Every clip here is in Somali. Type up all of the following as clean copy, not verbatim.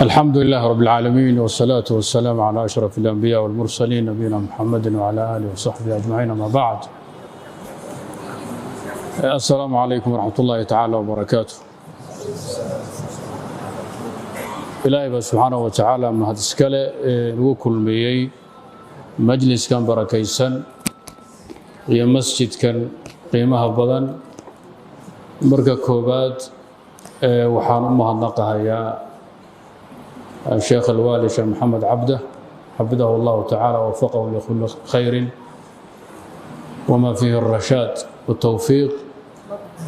الحمد لله رب العالمين والصلاة والسلام على أشرف الأنبياء والمرسلين نبينا محمد وعلى آله وصحبه أجمعين أما بعد. السلام عليكم ورحمة الله تعالى وبركاته. إلهي سبحانه وتعالى ما هذا السكالة نوكل ميي مجلس كان بركيسا هي مسجد كان قيمها بدن مركا كوبات وحان أمها النقها يا الشيخ الوالي شيخ محمد عبده حفظه الله تعالى ووفقه لكل خير وما فيه الرشاد والتوفيق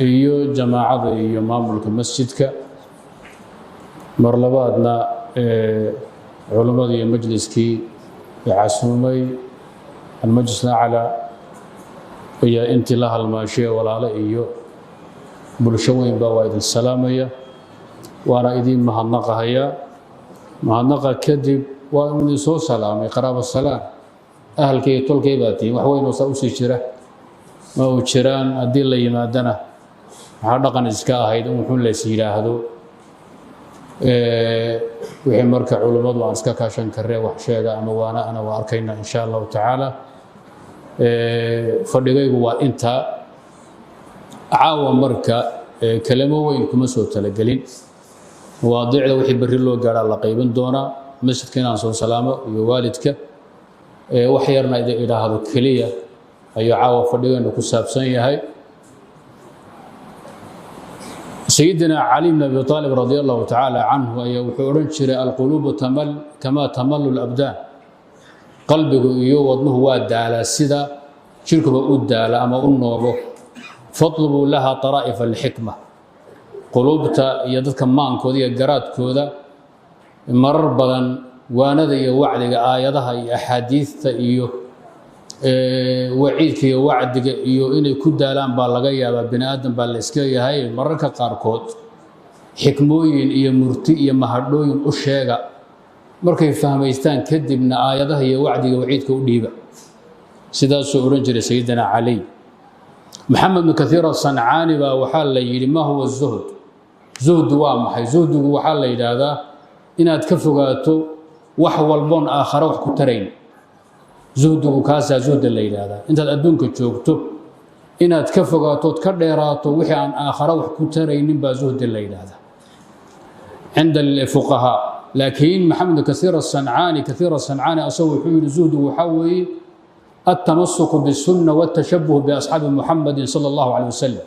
iyo jamaacada iyo maamulka masjidka marlabaadna culimada iyo majliskii casuumay almajlisna ala iyo intii la halmaashay walaalo iyo bulsho weyn baa waa idin salaamaya waana idin mahadnaqaya mahadnaqa kadib waa idin soo salaamay qaraabo salaam ahalkay tolkay baatiin wax weyn oo soo sii jira ma u jiraan hadii la yimaadana waxa dhaqan iska ahayd wuxuu la yiraahdo wixii marka culimadu aan iska kaashan karee wax sheega ama waana ana waa arkayna insha Allah taala fadhigaygu waa inta caawa marka kalamo weyn kuma soo talagalin waadiicda wixii bari loo gaaraa la qaybin doona masjidka inaan soo salaamo iyo waalidka wax yarna idhaahdo kaliya ayu caawa fadhigaynu ku saabsan yahay سيدنا علي بن أبي طالب رضي الله تعالى عنه وحورنشر القلوب تمل كما تمل الأبدان قلبه إيو وضنه واد على السدى شركه أود على أما أنه فاطلبوا لها طرائف الحكمة قلوبتا يددك مان كودي قرات كودا مربلا واندي وعدك آياتها أحاديث إيو وعيدك iyo wacdiga iyo inay ku daalaan baa laga yaabaa bini aadan baa la iska yahay mararka qaar kood xikmooyin iyo murti iyo mahadhooyin u sheega markay fahmaystaan kadibna aayadaha iyo wacdiga waciidka u dhiiba sidaas oo oran jiray sayyidina ali محمد بن كثير الصنعاني baa waxa la yiri ma huwa zuhd zuhd waa maxay zuhdigu waxa la yiraahdaa inaad ka fogaato wax walboon aakhira wax ku tarayn zuhdigu kaasa zuhd la yiraahdaa intaad adduunka joogto inaad ka fogaato ka dheeraato wixii aan aakhira wax ku taraynin baa zuhd la yiraahdaa عند الفقهاء لكن محمد كثير الصنعاني أصوي حول زهد وحوي التمسك بالسنة والتشبه بأصحاب محمد صلى الله عليه وسلم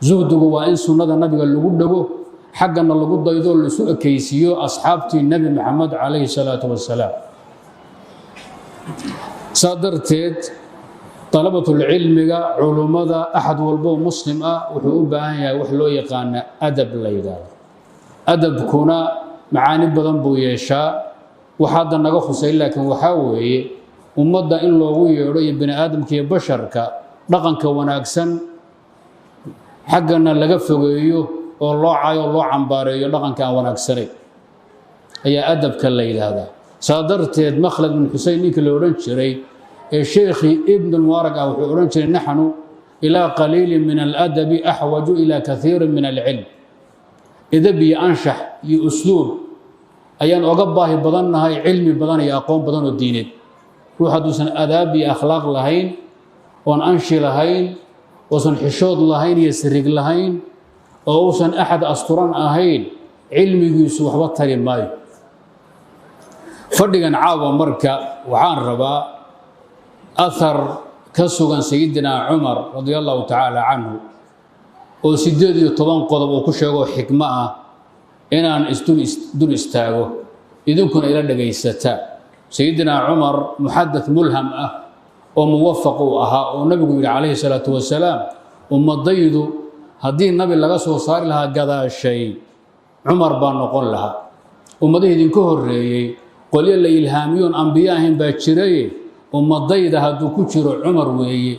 زهد وإن سنة النبي اللي قده حقنا اللي قده يدور لسوء كيسيو أصحابتي النبي محمد عليه الصلاة والسلام صادرتيد طلبة العلم علماء أحد والبو مسلم وحبها هي وحلو يقان أدب ليدا أدب كنا معاني بدن بو يشاء وحدا نغخص لكن وحاوي ومدة إن لو يري بني آدم كي بشرك dhaqanka wanaagsan xaqana laga fogeeyo oo loo caayo loo cambaareeyo dhaqanka wanaagsan ayaa adabka la yiraahdaa صادرتيد مخلد بن حسين نيك لو oran jiray ee sheekhi ibn al-mubarak wuxuu oran jiray nahnu ila qalil min al-adab ahwaj ila kathir min al-ilm idab bi anshah yi uslub ayaan oga baahi badannahay cilmi badan iyo aqoon badan oo diineed ruux haduusan adab iyo akhlaaq lahayn oo anshi lahayn oo san xishood lahayn iyo sirrig lahayn oo san ahad asturan ahayn cilmigiisu waxba tari maayo fadhigan caawa marka waxaan rabaa athar ka sugan sayyidina Umar radiyallahu ta'ala anhu oo 18 qodob oo ku sheego xikma ah inaan dul istaago idinkuna ila dhageysata sayyidina Umar muhaddith mulham ah oo muwaffaq ah oo nabigu yiri kaleey salaatu wasalaam ummadaydu hadii nabi laga soo saari lahaa gadaashay Umar baa noqon lahaa ummadaydu ka horeeyay qoliya la ilhaamiyeen anbiyaahin baa jiray ummadayda haduu ku jiro Umar weeye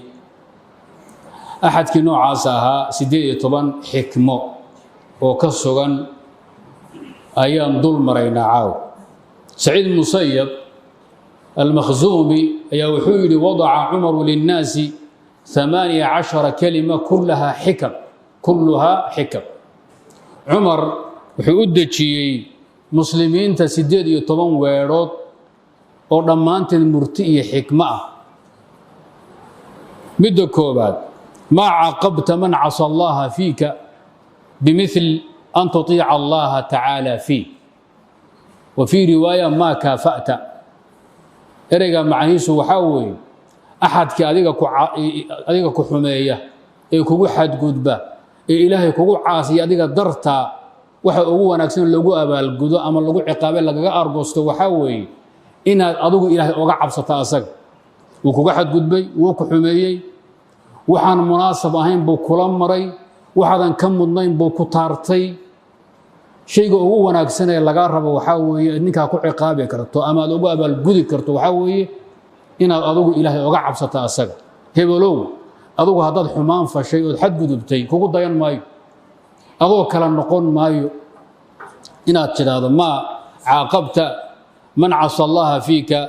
ahadkii noocaas ahaa 18 xikmo oo ka sugan ayaan dul maraynaa caaw Saciid Musayyab al-Makhzumi ayaa wuxuu yiri wadaca Umar lin-nas 18 kalima kullaha hikam Umar wuxuu u dajiyay مسلمين تسديد يطبن ويرود أو ضمانت المرتئي حكمة مد كوبات ما عاقبت من عصى الله فيك بمثل أن تطيع الله تعالى فيه وفي رواية ما كافأت إرجع معنيس وحوي أحد كأذيك كحمية كوجو حد جدبة إلهي كوجو عاصي أذيك درتا وحقوق ناكسين لجو أبال جدو أما لجو عقابة لجا أرجوست وحوي إن أذوق إلهي وقع عبسة أسق وكوجو حد جدبة وكحمية وحن مناسب أهين بكلام مري وحدا كم مدنين بكتارتي شيء هو وناكسين لجا رب وحوي إنك أكو عقابة كرتو أما لجو أبال جدي كرتو وحوي إن أذوق إلهي وقع عبسة أسق هبلو أذوق هذا الحمام فشيء حد جدبتي كوجو ضيان ماي أذوق كلام نقول مايو إن هذا ما عاقبت من عصى الله فيك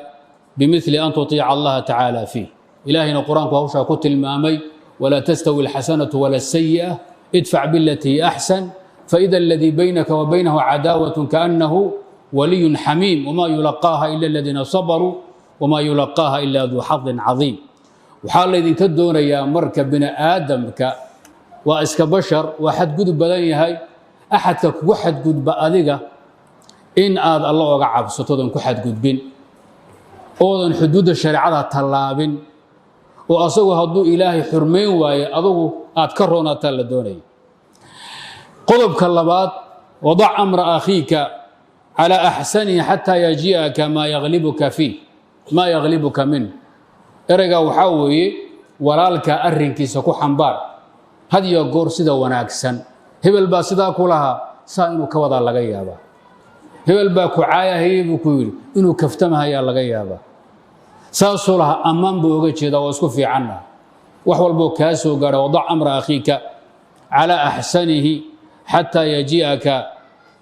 بمثل أن تطيع الله تعالى فيه إلهنا القرآن وهوشا قلت المامي ولا تستوي الحسنة ولا السيئة ادفع بالتي أحسن فإذا الذي بينك وبينه عداوة كأنه ولي حميم وما يلقاها إلا الذين صبروا وما يلقاها إلا ذو حظ عظيم وحال الذين كدون يا مركب بن آدم وإسك بشر واحد قد بدني هاي أحد كوحد قد بأذيك إن آذ الله وقعب ستودن كوحد قد بين أوضن حدود الشريعة طلابين وأصوه هدو إلهي حرمين واي أضوه أتكرهنا تلدوني قلب كاللبات وضع أمر أخيك على أحسنه حتى يجيئك ما يغلبك فيه ما يغلبك منه إرجع وحوي ولالك أرنك سكو حنبار هذه يقول سيدا وناكسن هبل با سيدا كلها سائنو كوضا لغيابا هبل با كعايا هي بكويل إنو كفتمها يا لغيابا ساسو لها أمان بوغا جيدا واسكو في عنا وحوال بو كاسو قال وضع أمر أخيك على أحسنه حتى يجيئك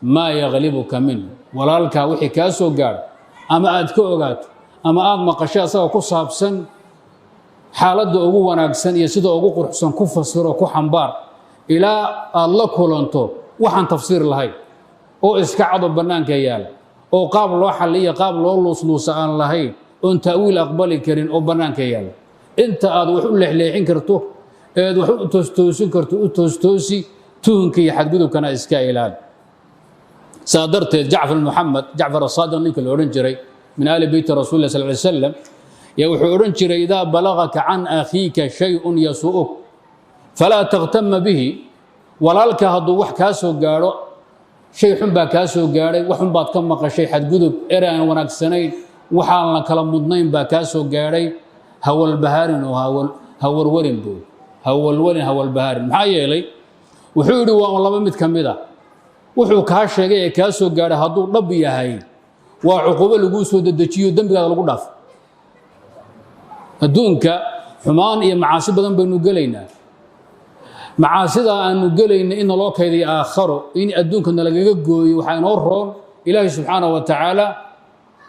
ما يغلبك منه ولالك وحي كاسو قال أما أدكو أغات أما آد مقشاء سوى كصاب سن حالده ugu wanaagsan iyo sida ugu qurxsan ku fasiro ku xambaar ila Allah kulanto waxaan tafsiir lahay oo iska cad banaanka yaal oo qaab loo xaliyo qaab loo luusluusa aan lahayn oo taawiil aqbali karin oo banaanka yaal inta aad wax u leexleexin karto eed wax u toostoosin karto u toostoosi tuunkii xadgudubkana iska ilaal saadarteed Jacfar as-Sadiq ninka loo oran jiray min aali bayt rasuulillah sallallahu alayhi wasallam يوحورن جري إذا بلغك عن أخيك شيء يسوءك فلا تغتم به ولا لك هدو وح كاسو قارو شيء حنبا كاسو قاري وحنبا تكمق شيء حد قدب إران وناك سنين وحالنا كلام مضنين با كاسو قاري هو البهارن وهو الورن بو هو الورن هو البهارن محايا لي وحوري والله بمت كمدا وحو كاشا كاسو قاري هدو ربي هاي وعقوبة لقوسو ددتشيو دنبقى لقو داف adduunka xumaan iyo macaasi badan baynu gelaynaa macaasida aanu gelayna in loo kaydiyo aakhiro in adduunka nalaga gooyo waxa inoo roon ilaahay subxaanahu wa tacaala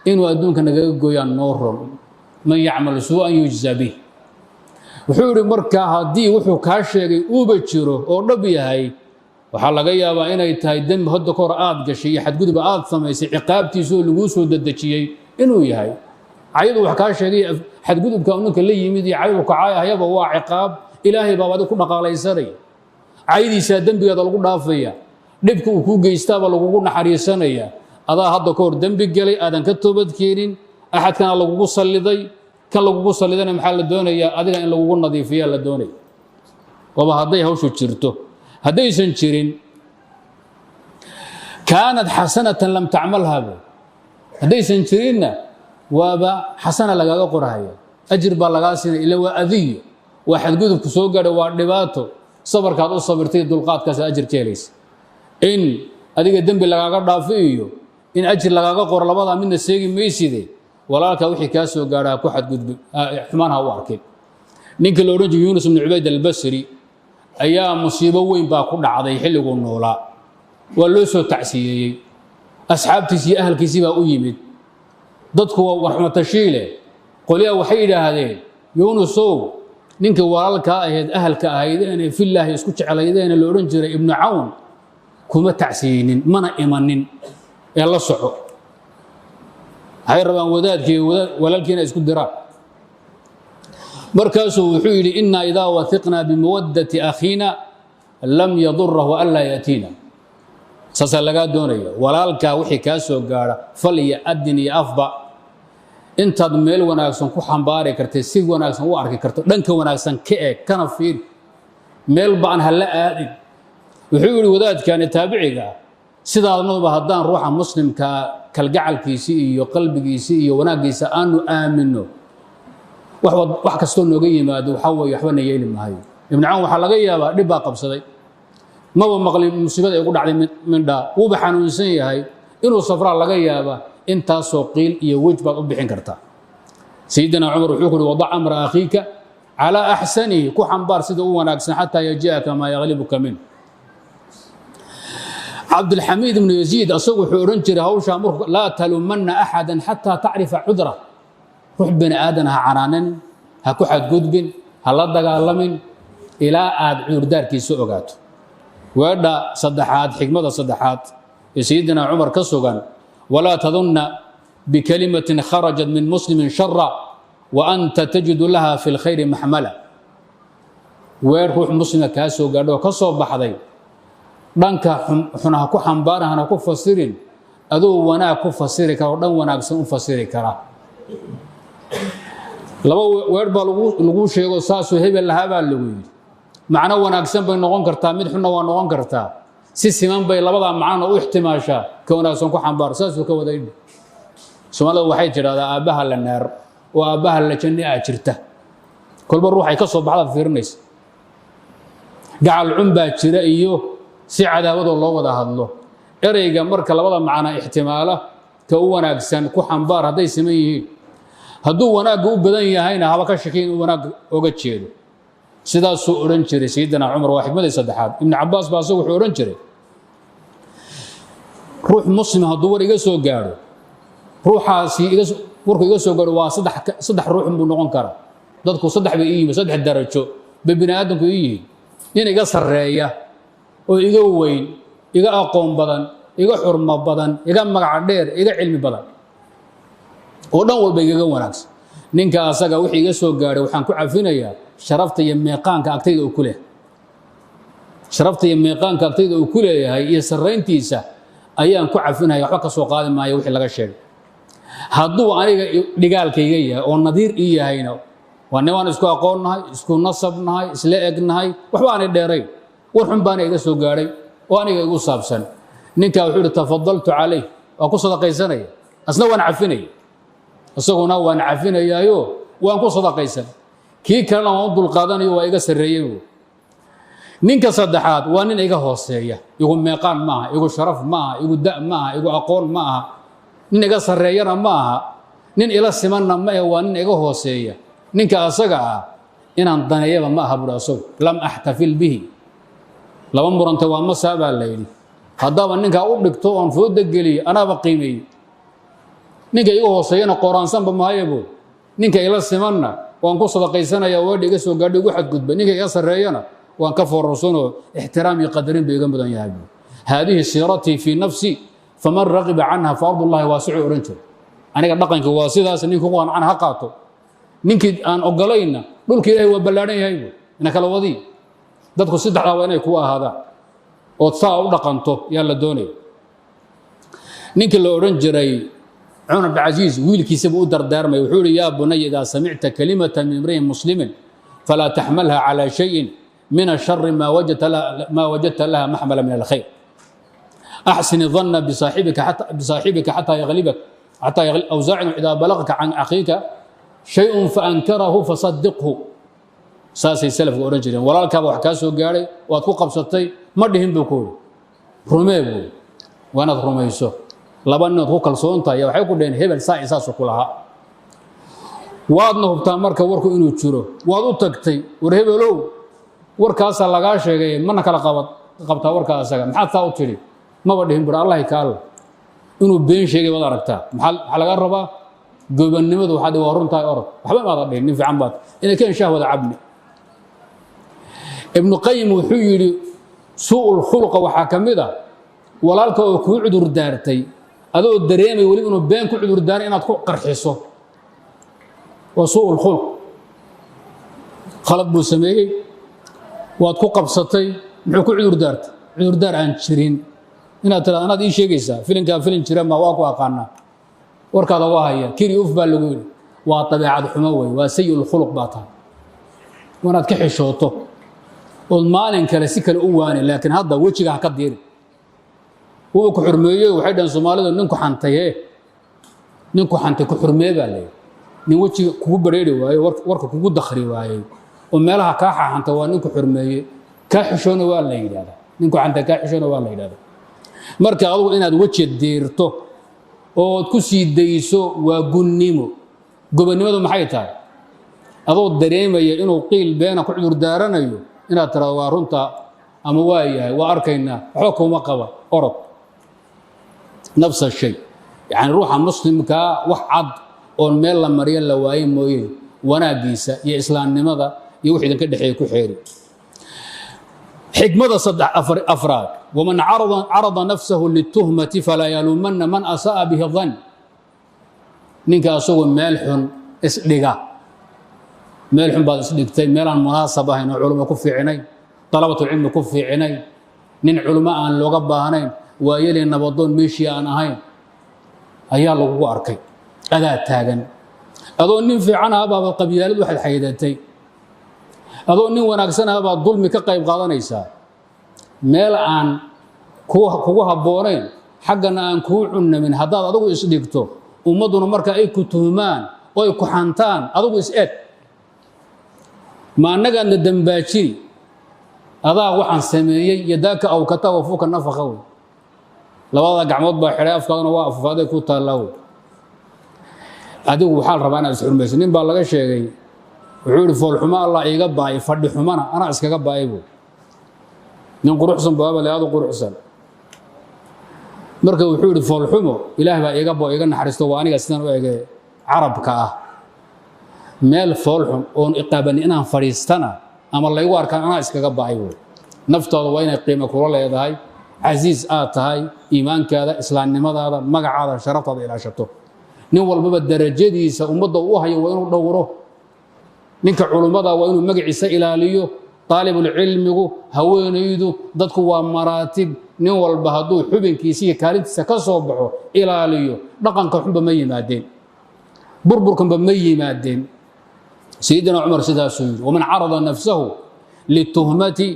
inuu adduunka naga gooyaan noo roon man yacmal suu'an yujza bih wuxuu yidhi markaa haddii wuxuu kaa sheegay uuba jiro oo dhab yahay waxaa laga yaabaa inay tahay dembi hadda kahor aad gashay iyo xadgudub aad samaysay ciqaabtiisa oo laguu soo dedejiyey inuu yahay عيد وحكاش هذه حد قدب كأنك اللي يمدي عيد وكعاية هيبا هو عقاب إلهي بابا ده كنا قال يسري عيد يسدم بيد القول نافية نبكو وكوج يستاب القول نحري سنية هذا هذا كور دم بيجلي هذا كتبت كيرين أحد كان الله وصل لذي كان الله وصل لذي محل الدنيا هذا إن الله وقول نظيفية للدنيا وما هذا هو شو تشرته هذا يسنشرين كانت حسنة لم تعملها هذا يسنشرين وابا حسنة لغا قرايه أجر بالغاسين إلا وأذي واحد قدب كسوغر ودباتو صبر كاد صبرتي دلقات كاس أجر كيليس إن أديك الدنب لغا دافيو إن أجر لغا قر لبدا من السيغي ميسيدي ولا كا وخي كاسوغر كو حد قدب حمانها واكي نينك لورنج يونس بن عبيد البصري أيام مصيبه وين با ku dhacday xilligu noolaa waa loo soo tacsiyay asxaabtiisii ahalkiisii baa u yimid dadku waa raxmatashiile qoliya waxay yiraahdeen yunusow ninka walaalka ahayd ahalka ahayd inay filaahi isku jecelaydeen la oran jiray ibn awn kuma tacsiyinin mana imanin la soco waxay rabaan wadaadkii walaalkiina isku diraan markaasuu wuxuu yidhi innaa idaa wathiqnaa bimawaddati akhiina lam yadurahu an laa ya'tiina saasaa lagaa doonaya walaalkaa wixii kaa soo gaadha fal iyo adin iyo afba intaad meel wanaagsan ku xambaari kartay si wanaagsan u arki karto dhanka wanaagsan ka eeg kana fiir meel baan hala aadin wuxuu yidhi wadaadkani taabiciga sidaadnuba haddaan ruuxa muslimka kalgacalkiisii iyo qalbigiisii iyo wanaaggiisa aanu aamino wax kastoo nooga yimaado waxaa weeye waxba na yeeli maayo ibnu cawn waxaa laga yaabaa dhib baa qabsaday maba maqlin musiibada ay ugu dhacday mindhaa wuuba xanuunsan yahay inuu safraa laga yaabaa intaasoo qiil iyo wej baad u bixin kartaa sayidina cumar wuxuu ku uhi wadac amra akhiika calaa axsanihi ku xambaar sida u wanaagsan xataa yaji'aka maa yaglibuka min cabdulxamiid ibnu yaziid asagu wuxuu odhan jiray hawshaa marku laa talumanna axadan xataa tacrifa cudra ruux bani aadan ha canaanin ha ku xadgudbin ha la dagaalamin ilaa aad cudurdaarkiisa ogaato weedha saddexaad xikmada saddexaad ee sayidina cumar ka sugan walaa tadunna bikalimatin kharajat min muslimin shara wa anta tajidu laha fi lkhayri maxmala weer ruux muslima kaa soo gaadho oo ka soo baxday dhanka xun ha ku xambaaran hana ku fasirin aduu wanaag ku fasiri kara oo dhan wanaagsan u fasiri kara laba weer baa lagu sheego saasuu hebel lahaa baa lagu yidhi macno wanaagsan bay noqon kartaa mid xunna waa noqon kartaa si siman bay labadaa macnona u ixtimaashaa ka wanaagsan ku xambaar saasuu ka wada yidhi soomaalida waxay tidhahdaa aabbaha la naar oo aabbaha la janni aa jirta kolba ruuxay ka soo baxdaad fiirinaysa gacal cun baa jira iyo si cadaawadoo loo wada hadlo ereyga marka labada macno ixtimaala ka u wanaagsan ku xambaar hadday siman yihiin hadduu wanaagga u badan yahayna haba ka shakiin inuu wanaag oga jeedo sidaasuu odhan jiray sayidina cumar waa xikmadii saddexaad ibnu cabaas baa asagu wuxuu odhan jiray ruux muslim hadduu war iga soo gaadho ruuxaasi warku iga soo gaadho waa saddex ruux buu noqon karaa dadku saddex bay ii yihiin saddex darajo bay bini aadamku ii yihiin nin iga sarreeya oo iga weyn iga aqoon badan iga xurmo badan iga magac dheer iga cilmi badan oo dhan walba igaga wanaagsan ninka asaga wixii iga soo gaadhay waxaan ku cafinayaa sharafta iyo meeqaanka agtayda uu ku leeyahay sharafta iyo meeqaanka agtayda uu ku leeyahay iyo sarrayntiisa ayaan ku cafinaya waxba ka soo qaadi maayo wixii laga sheegay hadduu aniga dhigaalkayga yahay oo nadiir ii yahayna waa nimaan isku aqoon nahay isku nasab nahay isla eg nahay waxba aanay dheerayn war xun baana iga soo gaadhay oo aniga igu saabsan ninkaa wuxuu ihi tafadaltu calayh waa ku sadaqaysanaya asna waan cafinaya isaguna waan cafinayaayo waan ku sadaqaysan kii kalena waan u dulqaadanayo waa iga sarreeyey ninka saddexaad waa nin iga hooseeya igu meeqaan maaha igu sharaf maaha igu da' maaha igu aqoon ma aha nin iga sarreeyana ma aha nin ila simanna ma ah waa nin iga hooseeya ninka asaga ah inaan daneeyaba ma aha buhi asagu lam axtafil bihi laba muranta waa masaa baa la yidhi haddaaba ninkaa u dhigto oon fooda geliyo anaaba qiimeeyey ninka iga hooseeyana qooraansanba maayabu ninka ila simanna waan ku sadaqaysanaya weedha iga soo gaadho igu xadgudba ninka iga sarreeyana waan ka foorarsanoo ixtiraam iyo qadarin bay iga mudan yahay haadihi siiratii fii nafsi faman raqiba canha fa ardullahi waasicu odhan jiro aniga dhaqanka waa sidaas ninku qaancan ha qaato ninkii aan ogolayna dhulka ilaahay waa ballaadhan yahay ina kala wadiy dadku saddexdaa waa inay ku ahaadaan ood saa u dhaqanto yaa la doonaya ninkii la odhan jiray cumar bn wiilkiisaba u dardaarmay wuxuu ihi yaa bunaya idaa samicta kalimata min imri'in muslimin falaa taxmalha calى shayin min ashari maa wajadta laha maxmala min alkhayr axsin الظana bisaaxibika xataa yaglibak awsaacin idaa balagaka can akhiika shayء faankarahu fasadiqhu saasay salafku odhan jireen walaalkaaba wax kaa soo gaadhay waad ku qabsatay ma dhihin buu ku uri rumee buu waa inaad rumayso laba ninood ku kalsoontahay waxay ku dhaheen hebel saa isaasu ku lahaa waadna hubtaa marka warku inuu jiro waad u tagtay war hebelow warkaasaa lagaa sheegay mana kala qabtaa warkaa asaga maxaad saa u tidhi maba dhihin bur allahi ka alla inuu been sheegay waad aragtaa maxaa laga rabaa goobannimadu waxaad waa runtahay orod waxba maada dhihin nin fiican baad inay ka inshaah wada cabni ibnu qayim wuxuu yidhi suu'ul khuluqa waxaa ka mid ah walaalka oo kuu cudur daartay adoo dareemay wali inuu been ku cudur daaray inaad ku qarxiso وسوء الخلق خلط بو سميي واد ku qabsatay muxuu ku cudur daartay cudur daar aan jirin inaad tiraahdo anaad ii sheegaysaa filinka filin jira ma waa ku aqaana warkaada waa haya kiri uf baa lagu yiri waa tabiicad xumo way waa sayul khuluq baatan wanaad ka xishooto oo maalin kale si kale u waani laakiin hadda wajiga ka diir uu ku xurmeeyay waxay dhan Soomaalidu ninku xantay ku xurmeey baa leeyahay nin wajiga kugu bareeri waayo warka kugu dakhri waayo oo meelaha ka xaxanta waa ninku xurmeeyay ka xishoona waa la yiraahdaa ninku xanta ka xishoona waa la yiraahdaa marka adigu inaad waji diirto oo ku sii dayso waa gunnimo gobonimadu maxay tahay adoo dareemaya inuu qiil beena ku cudur daaranayo inaad tiraahdo waa runta ama waa yahay waa arkaynaa waxba kuma qaba orod nafs shay yani ruuxa muslimka wax cad oo meel la mariyo la waayay mooyeen wanaagiisa iyo islaamnimada iyo wixii ka dhaxeey ku xeeri xikmada saddex afraad waman arada nafsahu lituhmati fala yalumanna man asaa bihi dhann ninka asoo meel xun isdhiga meel xun baad isdhigtay meel aan munaasab ahayn oo culimo ku fiicnay talabatul ilmi ku fiicnay nin culimo aan looga baahnayn waa yeelay nabadoon meeshii aan ahayn ayaa lagu arkay adaa taagan adoo nin fiican ah baa qabyaalad waxay xaydatay adoo nin wanaagsan ah baa dulmi ka qayb qaadanaysa meel aan kugu haboonayn xaqana aan ku cunamin hadaad adigu isdhigto ummaduna marka ay ku tuhmaan oo ay ku xantaan adigu is-eed ma annaga dambaajin adaa waxaan sameeyay yadaaka aw kata wa fuka nafaqa labada gacmood baa xiray afkaadana waa afaaday ku taalaw adigu waxaa rabaa inaad isxurmayso nin baa laga sheegay wuxuu yiri fool xumo Allah iiga baay fadhi xumana ana iskaga baaybo nin quruxsan baaba leeyahay quruxsan marka wuxuu yiri fool xumo ilaahay baa iiga boo iiga naxariisto waa aniga sidaan u eegay carabka ah meel fool xum oo iqaaban inaan fariistana ama la igu arkaan ana iskaga baaybo naftaada waa inay qiimo kula leedahay aziz aad tahay iimaankaada islaamnimadaada magacaada sharaftaada ilaashato nin walba darajadiisa ummadda u hayo waa inuu dhowro ninka culimada waa inuu magaciisa ilaaliyo talibul ilmigu haweenaydu dadku waa maraatib nin walba haduu xubinkiisa iyo kaalintiisa ka soo baxo ilaaliyo dhaqanka xubba ma yimaadeen burburkan ba ma yimaadeen sayyidina umar sidaasuu yiri waman arada nafsahu lituhmati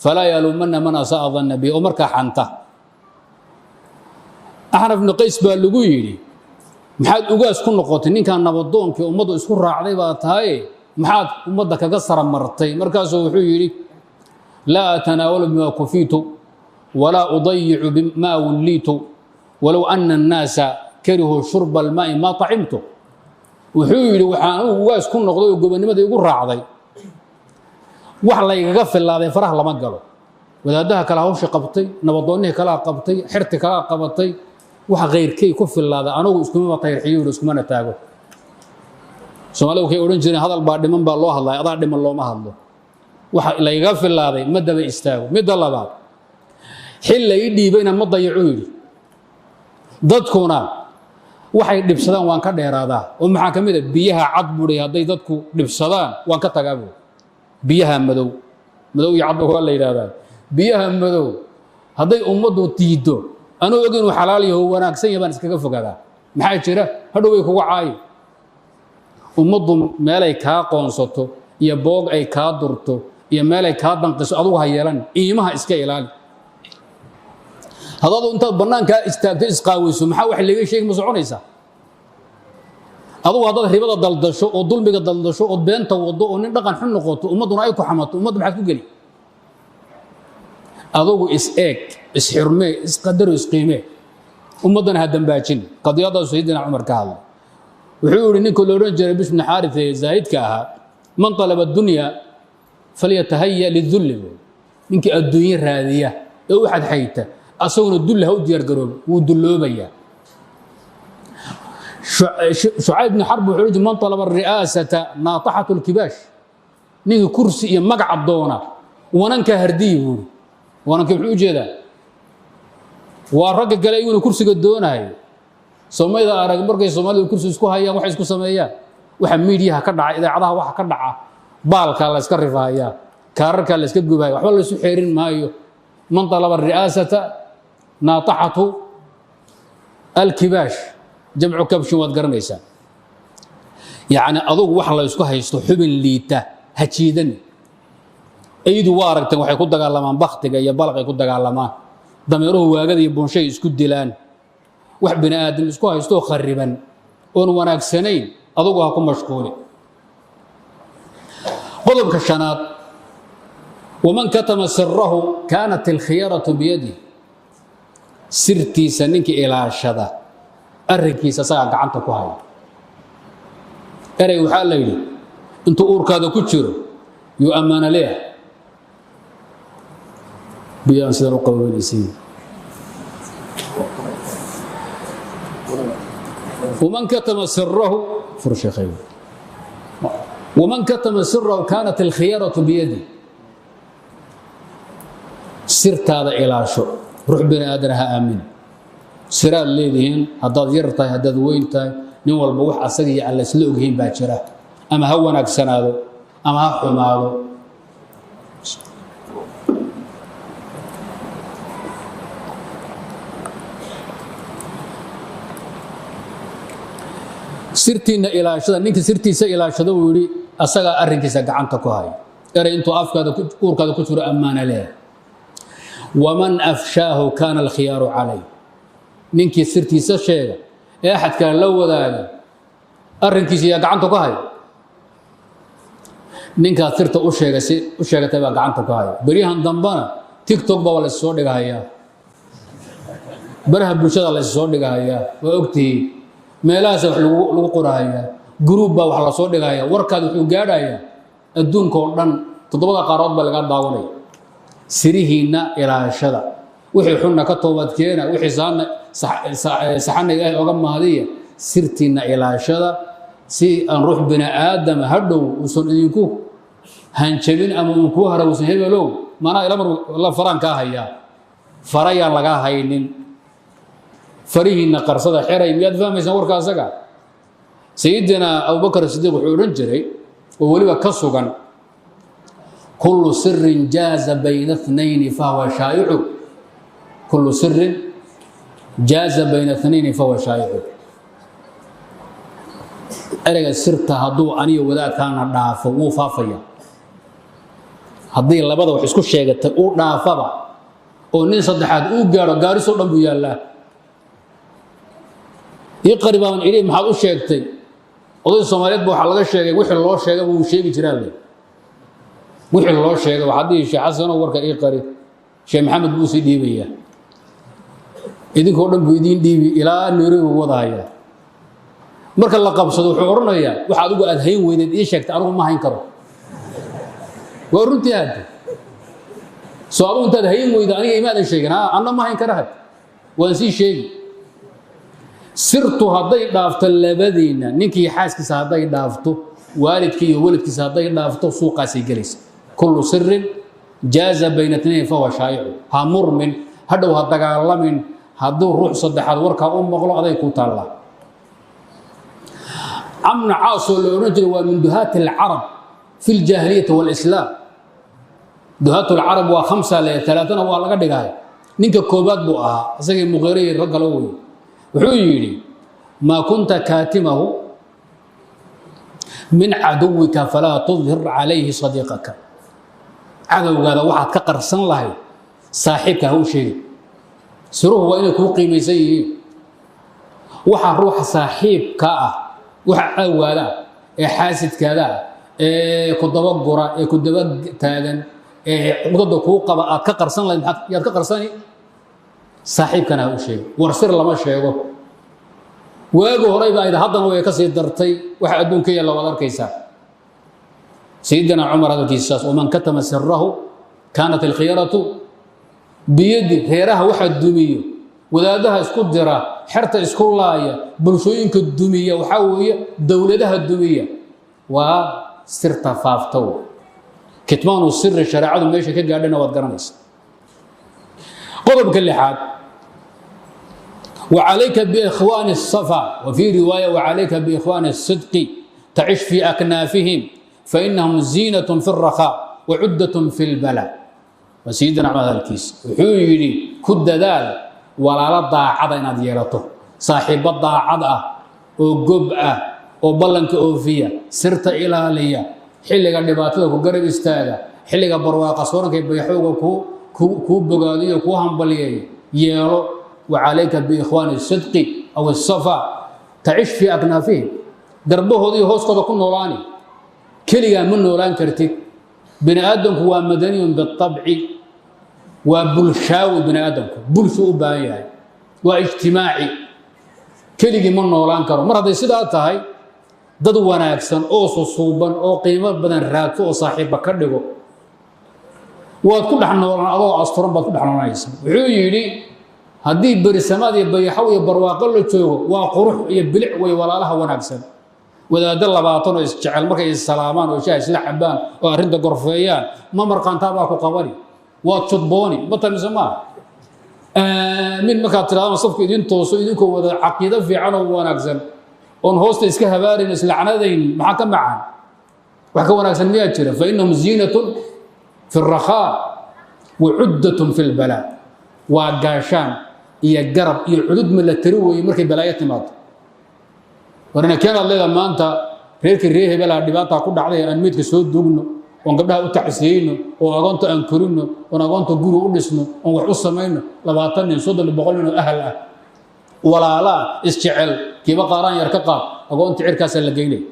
fala yalumanna man asaa dhanna bi umarka xanta ahnaf ibn qays baa lagu yiri maxaad ugaas ku noqotay ninkan nabadoonkii ummadu isku raacday baa tahay maxaad ummadda kaga saramartay markaas wuxuu yiri la tanaawalu bima kufitu wala udayyi'u bima wallitu walau anna an-nasa karihu shurba al-ma'i ma ta'imtu wuxuu yiri waxaan ugaas ku noqday oo gobonimada igu raacday wax la igaga filaaday faraha lama galo wadaadaha kala hawsha qabtay nabadoonnihii kala qabtay xirti kala qabatay waxa qeyrkay ku filaada anagu iskuma tayrixiyo iskuma taago Soomaalidu waxay oran jireen hadal baa dhiman baa loo hadlay adaa dhiman looma hadlo waxa la iga filaaday madaba istaago mid labaad xilay dhiibayna ma dayaco yiri dadkuna waxay dhibsadaan waan ka dheeraadaa oo maxaa kamid ah biyaha cad buuray haday dadku dhibsadaan waan ka tagaabo biyaha madow iyo cad oo la yiraahdaa biyaha madow haday ummadu tiido anoo ogeen xalaal yahay wanaagsan yaban iskaga fogaadaa maxaa jira hadhow way kugu caay ummadu meelay ka qoonsato iyo boog ay ka durto iyo meelay ka danqiso adigu ha yeelan iimaha iska ilaali hadaba inta banaanka istaagto isqaawayso maxaa wax laga sheegay ma soconaysa adigu hadda ribada daldasho oo dulmiga daldasho oo beenta wado oo nin dhaqan xun noqoto ummaduna ay ku xamato ummad maxaad ku gali adigu is-eeg is-xirmee is-qadaro is-qiimee ummadana ha dambaajin qadiyada sayyidina Umar ka hadlay wuxuu yiri ninka loo oran jiray Bishr ibn Harith ee zaahidka ahaa man talaba ad-dunya falyatahayya lidhull ninka adduunyo raadiya ee waxad hayta asaguna dullaha u diyaar garoob wuu dulloobaya Shu'ayb ibn Harb wuxuu yiri man talaba ar-ri'asata naatahatu al-kibash ninka kursi iyo magac doona wananka hardiyo wananka wuxuu u jeedaa waa rag kale inuu kursiga doonayo Soomaalida arag markay Soomaalidu kursi isku hayaan wax isku sameeyaan waxa media ka dhacay idaacadaha waxa ka dhaca baalka la iska rifaaya kaararka la iska gubay waxba la isu xeerin maayo man talaba ri'asata naatahatu al-kibash jamcu kabsh wad garanaysa yaani adugu wax la isku haysto xubin liita hajiidan aydu waaragtan waxay ku dagaalamaan bakhtiga iyo balqay ku dagaalamaan dameeruhu waagada iyo buunshay isku dilaan wax bini aadam isku haysto khariban oo wanaagsanayn adugu ha ku mashquuli qodobka shanaad waman katama sirrahu kanat al-khiyaratu bi yadihi sirtiisa ninka ilaashada arrinkiisa saga gacanta ku haya eray waxa la yiri intuu uurkaada ku jiro yu amana leeyahay biyaan sidoo qowleysay ومن كتم سره فرش خير ومن كتم سره كانت الخيارة بيده سرت هذا إلى شو روح بني آدرها آمن سرال ليدين هداد يرتاي هداد وينتاي نوال بوح أسقي على سلوكهم باكرة أما هو نكسن هذا أما حكم هذا sirtiina ilaashada ninka sirtiisa ilaashada uu yiri asaga arrinkiisa gacanta ku hay eray intuu afkaada uurkaada ku jiro amaana leh waman afshaahu kana al-khiyaru alay ninki sirtiisa sheega ee ahad kale la wadaaga arrinkiisa gacanta ku hay ninka sirta u sheegatay baa gacanta ku hay bariyahan dambana TikTok baa la soo dhigaya baraha bulshada la soo dhigaya waa ogtii meelahaas wax lagu qoraya group baa wax la soo dhigaya warkaad wuxuu gaadhaya adduunka oo dhan toddobada qaarood baa laga daawanay sirihiina ilaashada wixii xunna ka toobad keena wixii saxanaga ah oga maadiya sirtiina ilaashada si aan ruux bini aadam hadhow usan idinku hanjabin ama uu ku harawsan hebelow mana ila mar la faran ka haya faraya laga haynin فريهنا قرصده حري مياد فهميسان وركا اسغا سيدنا ابو بكر الصديق وحو رن جري ووليبا كسغان كل سر جاز بين اثنين فهو شائع كل سر جاز بين اثنين فهو شائع ارغا سرتا هدو اني ودا كان dhaafo wuu faafaya hadii labada wax isku sheegatay uu dhaafaba oo nin saddexaad uu gaaro gaariso dhan buu yaalaa يقربان إليه محل أشيكتي وضي الصوماليات بوحا لغا شيكي وحي الله شيكي وهو شيكي جرال لي وحي الله شيكي وحدي شي حسن ووركا إيقري شي محمد بوسي ديبيا إذن كورن بيدين ديبي إلى أن يريد وضعها مركا الله قبصد وحورنا يا وحا دوغو أدهين ويدين إيه شيكتي أروه ما هينكرو ورنتي هاد سؤالو انت أدهين ويدين أنا إيمان الشيكي أنا ما هينكرهد وانسي شيكي sirtu haday dhaafto labadiina ninkii xaaskiisa haday dhaafto waalidkii iyo walidkiisa haday dhaafto suuqaasi galaysa kullu sirrin jaaza bayna ithnayn fa huwa shaa'i'u ha murmin hadhow ha dagaalamin haduu ruux saddexaad warka u maqlo aday ku taala amna aasul rajul wa min duhat al-arab fi al-jahiliyyah wal-islam duhat al-arab wa 5 la 3 waa laga dhigay ninka koobaad buu ahaa asagii muqeeray ragalo weey وحيري ما كنت كاتمه من عدوك فلا تظهر عليه صديقك عدو هذا واحد كقرصن له صاحبك هو شيء سروه وين يكون قيمه زي واحد روح صاحبك واحد اولا حاسد كذا كدبا غرا كدبا تاغن عقدده كو قبا كقرصن له يا كقرصني صاحبكنا هو شيء ورسر لما شيغو واغو هريبا اذا hadana way ka sii dartay waxa adduunka yalla wada arkaysa سيدنا عمر هذا القصاص ومن كتم سره كانت الخيرة بيد غيرها واحد دميه wadaadaha isku dira xirta isku laaya bulshooyinka dumiya waxa weeye dawladaha dumiya waa sirta faaftow kitmaanu sirri shariicadu meesha ka gaadhana wad garanaysa qodobka lixaad وعليك بإخوان الصفا، وفي رواية وعليك بإخوان الصدق تعش في أكنافهم فإنهم زينة في الرخاء وعدة في البلاء. وسيدنا عمر الكيس وحيري كد ذال ولا لضع عضينا ديالته صاحب الضاعة وقبعة وبلنك أوفية سرت إلى ليا حلقة نباتك وقرب استاذة حلقة برواقة صورك بيحوق كوب بقالية كوهم بلية يالو. وعليك بإخوان الصدق أو الصفا تعيش في أكنافهم دربه ذي هوسكو كن نولاني كليا من نولان كرتك بني آدم هو مدني بالطبع وبلشاوي بني آدم بلشو بايع واجتماعي كليا من نولان كرو مرة سيدا تاي dad wanaagsan oo suuban oo qiimo badan raadso oo saaxiib ka dhigo waad ku dhaxnoolaan adoo asturan baad ku dhaxnoonaysaa. wuxuu yiri hadii barisamad iyo bayaxaw iyo barwaaqo la joogo waa qurux iyo bilic way walaalaha wanaagsan wadaada labaatan oo isjecel markay salaamaan oo shaah isla xabaan oo arinta gorfeeyaan ma marqaantaa baa ku qabani waad judbooni batamisama min marka tiraado safku idin tooso idinkoo wada aqeedo fiican oo wanaagsan on hoosta iska habaarin islacnadayn maxaa ka macaan wax ka wanaagsan miyaa jira fa innahum ziinatun fi الرخاء وعدة في البلاء waa gaashaan iyo garab iyo cudud milatari weeye markay balaayo timaado. warna keenaad leedahay maanta reerkii reer hebelaa dhibaataa ku dhacday aan meydka soo duugno oon gabdhaha u tacsiyeyno oo agoonta aan korino oon agoonta guri u dhisno oon wax u samayno 20 nin 30 boqol nin oo ahal ah walaala isjecel kiiba qaaraan yar ka qaad agoonta cirkaas la geynay.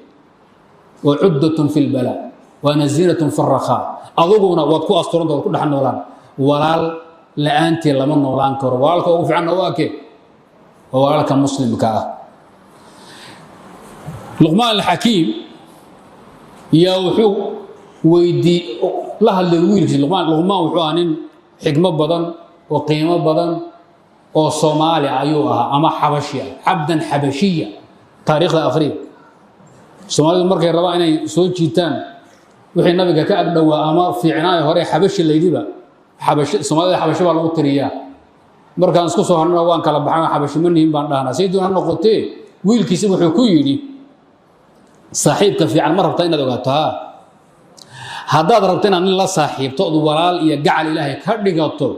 وعدة في البلاء ونزينة في الرخاء أضغونا واتكو أسطرون واتكو دحن نولان walaal la'aantii lama noolaan karo. walaalka ugu fiican waa kee walaalka muslimka ah. luqmaan al-xakiim yaa wuxuu weydii la hadlay wiilkiisa luqmaan wuxuu ahaa nin xigmo badan oo qiimo badan oo Soomaali ayuu ahaa ama xabashi ah cabdan xabashiya taariikhda afrika. Soomaalidu markay rabaan inay soo jiitaan wixii nabiga ka agdhawaa ama fiicnaa hore xabashi laydiba Soomaalida xabashi baa lagu tiriyaa markaan isku soo harnaa waan kala baxay xabashi maniin baan dhahnaa sayiduna noqotay wiilkiisa wuxuu ku yiri saaxiibka fiican ma rabtaa inaad ogaato haddaad rabto inaad nin la saaxiibto oo walaal iyo gacal ilaahay ka dhigato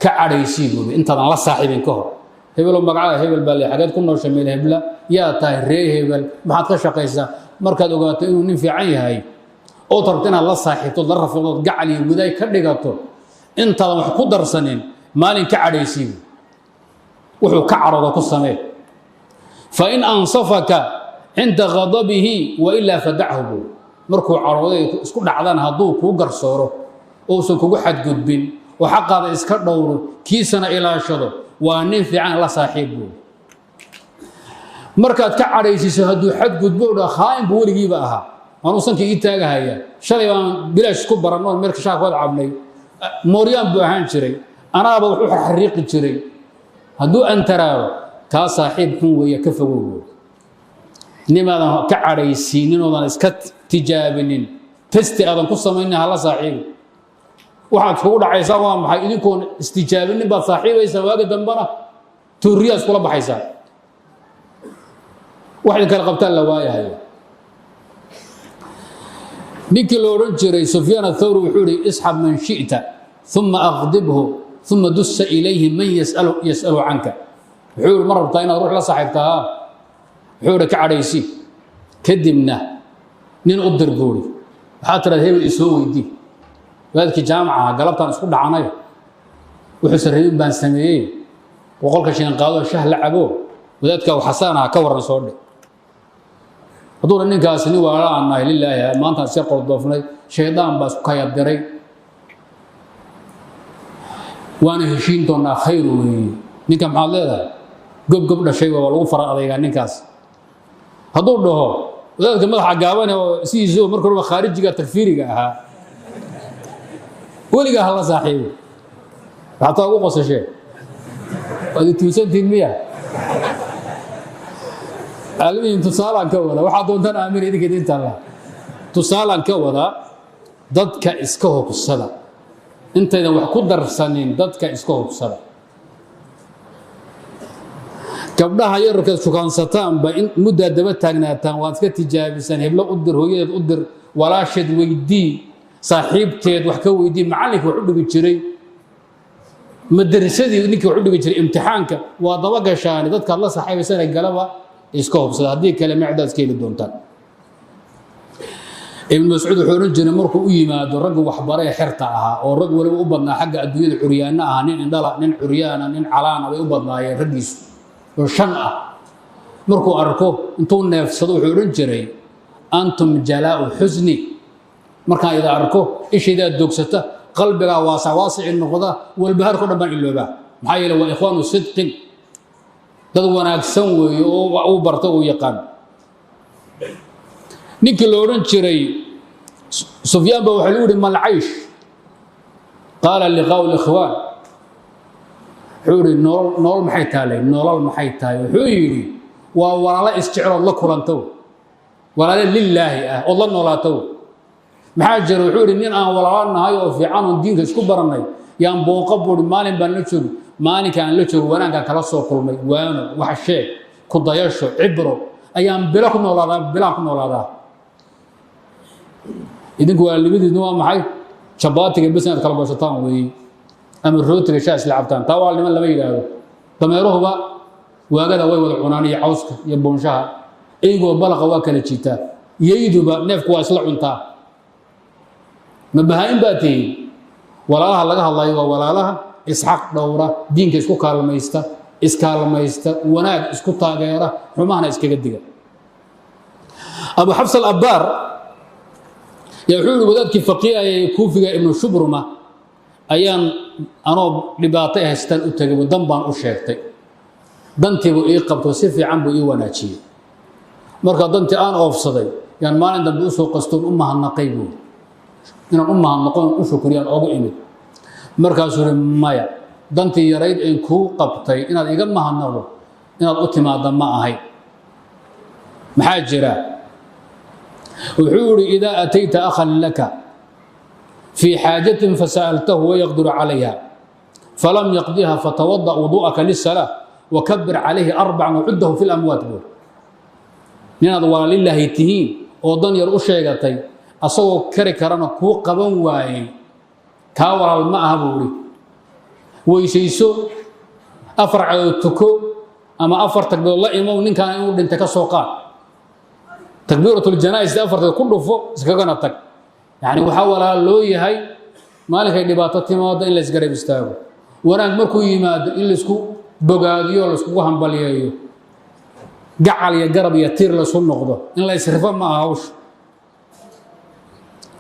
ka cadhaysiido intaadan la saaxiibin ka hor hebel magaca hebel baa la xageed ku nooshay meel hebla yaa tahay ree hebel maxaad ka shaqaysaa markaad ogaato inuu nin fiican yahay oo rabto inaad la saaxiibto la rafiiqdo gacal iyo guday ka dhigato intaadan wax ku darsanin maalin ka cadhaysiido wuxuu ka caroodo ku samee fa in ansafaka inda ghadabihi wa illa fad'ahu markuu carooday isku dhacdaan haduu ku garsooro oo soo kugu xadgudbin oo xaqaada iska dhowro kiisana ilaashado waa nin fiican la saaxiibo. markaad ka cadhaysiiso haduu xadgudbo dhaqaayn buu waligiiba ahaa aanu sankii ii taagahaya shalay baan bilaash ku barano marka shaaqad cabnay mooriyaan buu ahaan jiray anaaba wuxuu xariiqi jiray haduu antaraado ka saaxiib xun weeye ka fogow nimadan ka cadhaysiinin oo iska tijaabinin testi adan ku sameeyna hala saaxiib waxaad ku dhacaysaa waa maxay idinkoon istijaabinin baad saaxiibaysaa waaga dambana tuuriyaas kula baxaysaa waxay kala qabtaan la waayahay. ninkii loo oran jiray Sufyaan ath-Thawri wuxuu yiri isxab man shi'ta thumma aghdibhu thumma dussa ilayhi man yas'alu anka. wuxuu mar rabtaa inaad ruux la saaxiibtaa wuxuu ka cadhaysi kadibna nin u dirbuuri waxa tiraad hebel isoo weydii waalkii jaamaca galabtaan isku dhacanay wuxuu sareeyay baan sameeyay boqolka shilin qaado shaah la cabo wadaadka xasaana ka waran soo dhig haduu ninkaas ni wala anna ilaahay maanta si qordofnay sheedaan baa isku kayadiray waana heshiin doonaa khayr weey ninka maxaa leedahay gob dhashay waa lagu fara adayga ninkaas haduu dhaho wadaadka madaxa gaaban oo siisoo markii hore khaarijiga takfiiriga ahaa waliga hala saaxiibo hatta ugu qosashay wadi tuusantiin miya almiin tusaalan ka wada waxa doontaan aamin idinka inta Allah tusaalan ka wada dadka iska hubsada intayna wax ku darsanin dadka iska hubsada gabdhaha yararka sukaansataan ba in mudda daba taagnaataan waad iska tijaabisan heblo u dir hooyadeed u dir walaasheed weydii saaxiibteed wax ka weydii macallinka wax u dhigi jiray madrasadii ninkii wax u dhigi jiray imtixaanka waa daba gashaan dadka la saaxiibaysan galaba iska hubsada haddii kale macdaas ka heli doontaan ibn mas'uud wuxuu oran jiray markuu u yimaado rag wax baray xirta ahaa oo rag waliba u badnaa xagga adduunyada curyaana ah nin indhala nin curyaana nin calaana bay u badnaayeen raggiisu oo shan ah markuu arko intuu neefsado wuxuu oran jiray antum jalaa'u huzni marka ida arko ishida dogsata qalbiga waasic noqda walbahaar ku dhaban ilooba maxay yeelay waa ikhwaanu sidqin dad wanaagsan weey oo uu barto oo yaqaan ninkii la oran jiray Sufyaan ba waxa uu yiri mal aish qala liqaw al-ikhwan xuri nool maxay tahay noolal maxay tahay wuxuu yiri waa walaalo isjecel la kulanto walaalo lillaahi oo la noolaato maxaa jiro wuxuu yiri nin aan walaalaanahay oo fiican oo diinka isku baranay yaan booqa buri maalin baan la joogo maalinka aan la joogo wanaagga kala soo kulmay waano wax sheeg ku dayasho cibro ayaan bila ku noolaadaa idinku waa libidiina waa maxay shabaatiga bisnad kala goosataan weey ama rootiga shaas laabtaan tawal niman lama yiraahdo dameeruhuba waagada way wada cunaan iyo cawska iyo boonshaha eego balaqa waa kala jiitaa yeeyduba neefku waa isla cuntaa mabahayn baatay walaalaha laga hadlayo waa walaalaha isxaq dhowra diinka isku kaalmaysta iskaalmaysta wanaag isku taageera xumahana iskaga diga abu xafs al-abbar يقول ودادك فقيه كوفية ابن شبرمة أيام أنا لباطئها ستان أتجي ودنبان أشيرتي دنتي بإيه قبض وسيفي عم بإيه وناتشي مركا دنتي أنا أفصدي يعني ما عندنا بأسوق قصتون أمها النقيبون إن أمها النقيبون أشو كريان أبو إيمي مركا سوري مايا دنتي يريد إن كو قبطي إن هذا إيقامها النقو إن هذا أتما دماء هاي محاجرة وحور إذا أتيت أخا لك في حاجة فسألته ويقدر عليها فلم يقضيها فتوضأ وضوءك للصلاة وكبر عليه 4 وعده في الأموات بول نينا ولا لله تهين وضن يرؤو شيغتي أصو كركرنا كو قبن واي كاور الماء بوري ويسيسو أفرع تكو أما أفرتك بالله إمام نين كان يقول أنت كسوقات تكبيرة الجنائز أفرت كله فوق سكجنا تك يعني وحاول لو يهاي مالك اللي ما إلا سكري بيستاهل ورانك مركو يماد إلا سكو بقاديو ولا سكو همبليايو جعل يجرب يطير لسون نقطة إلا يصرفه ما هوش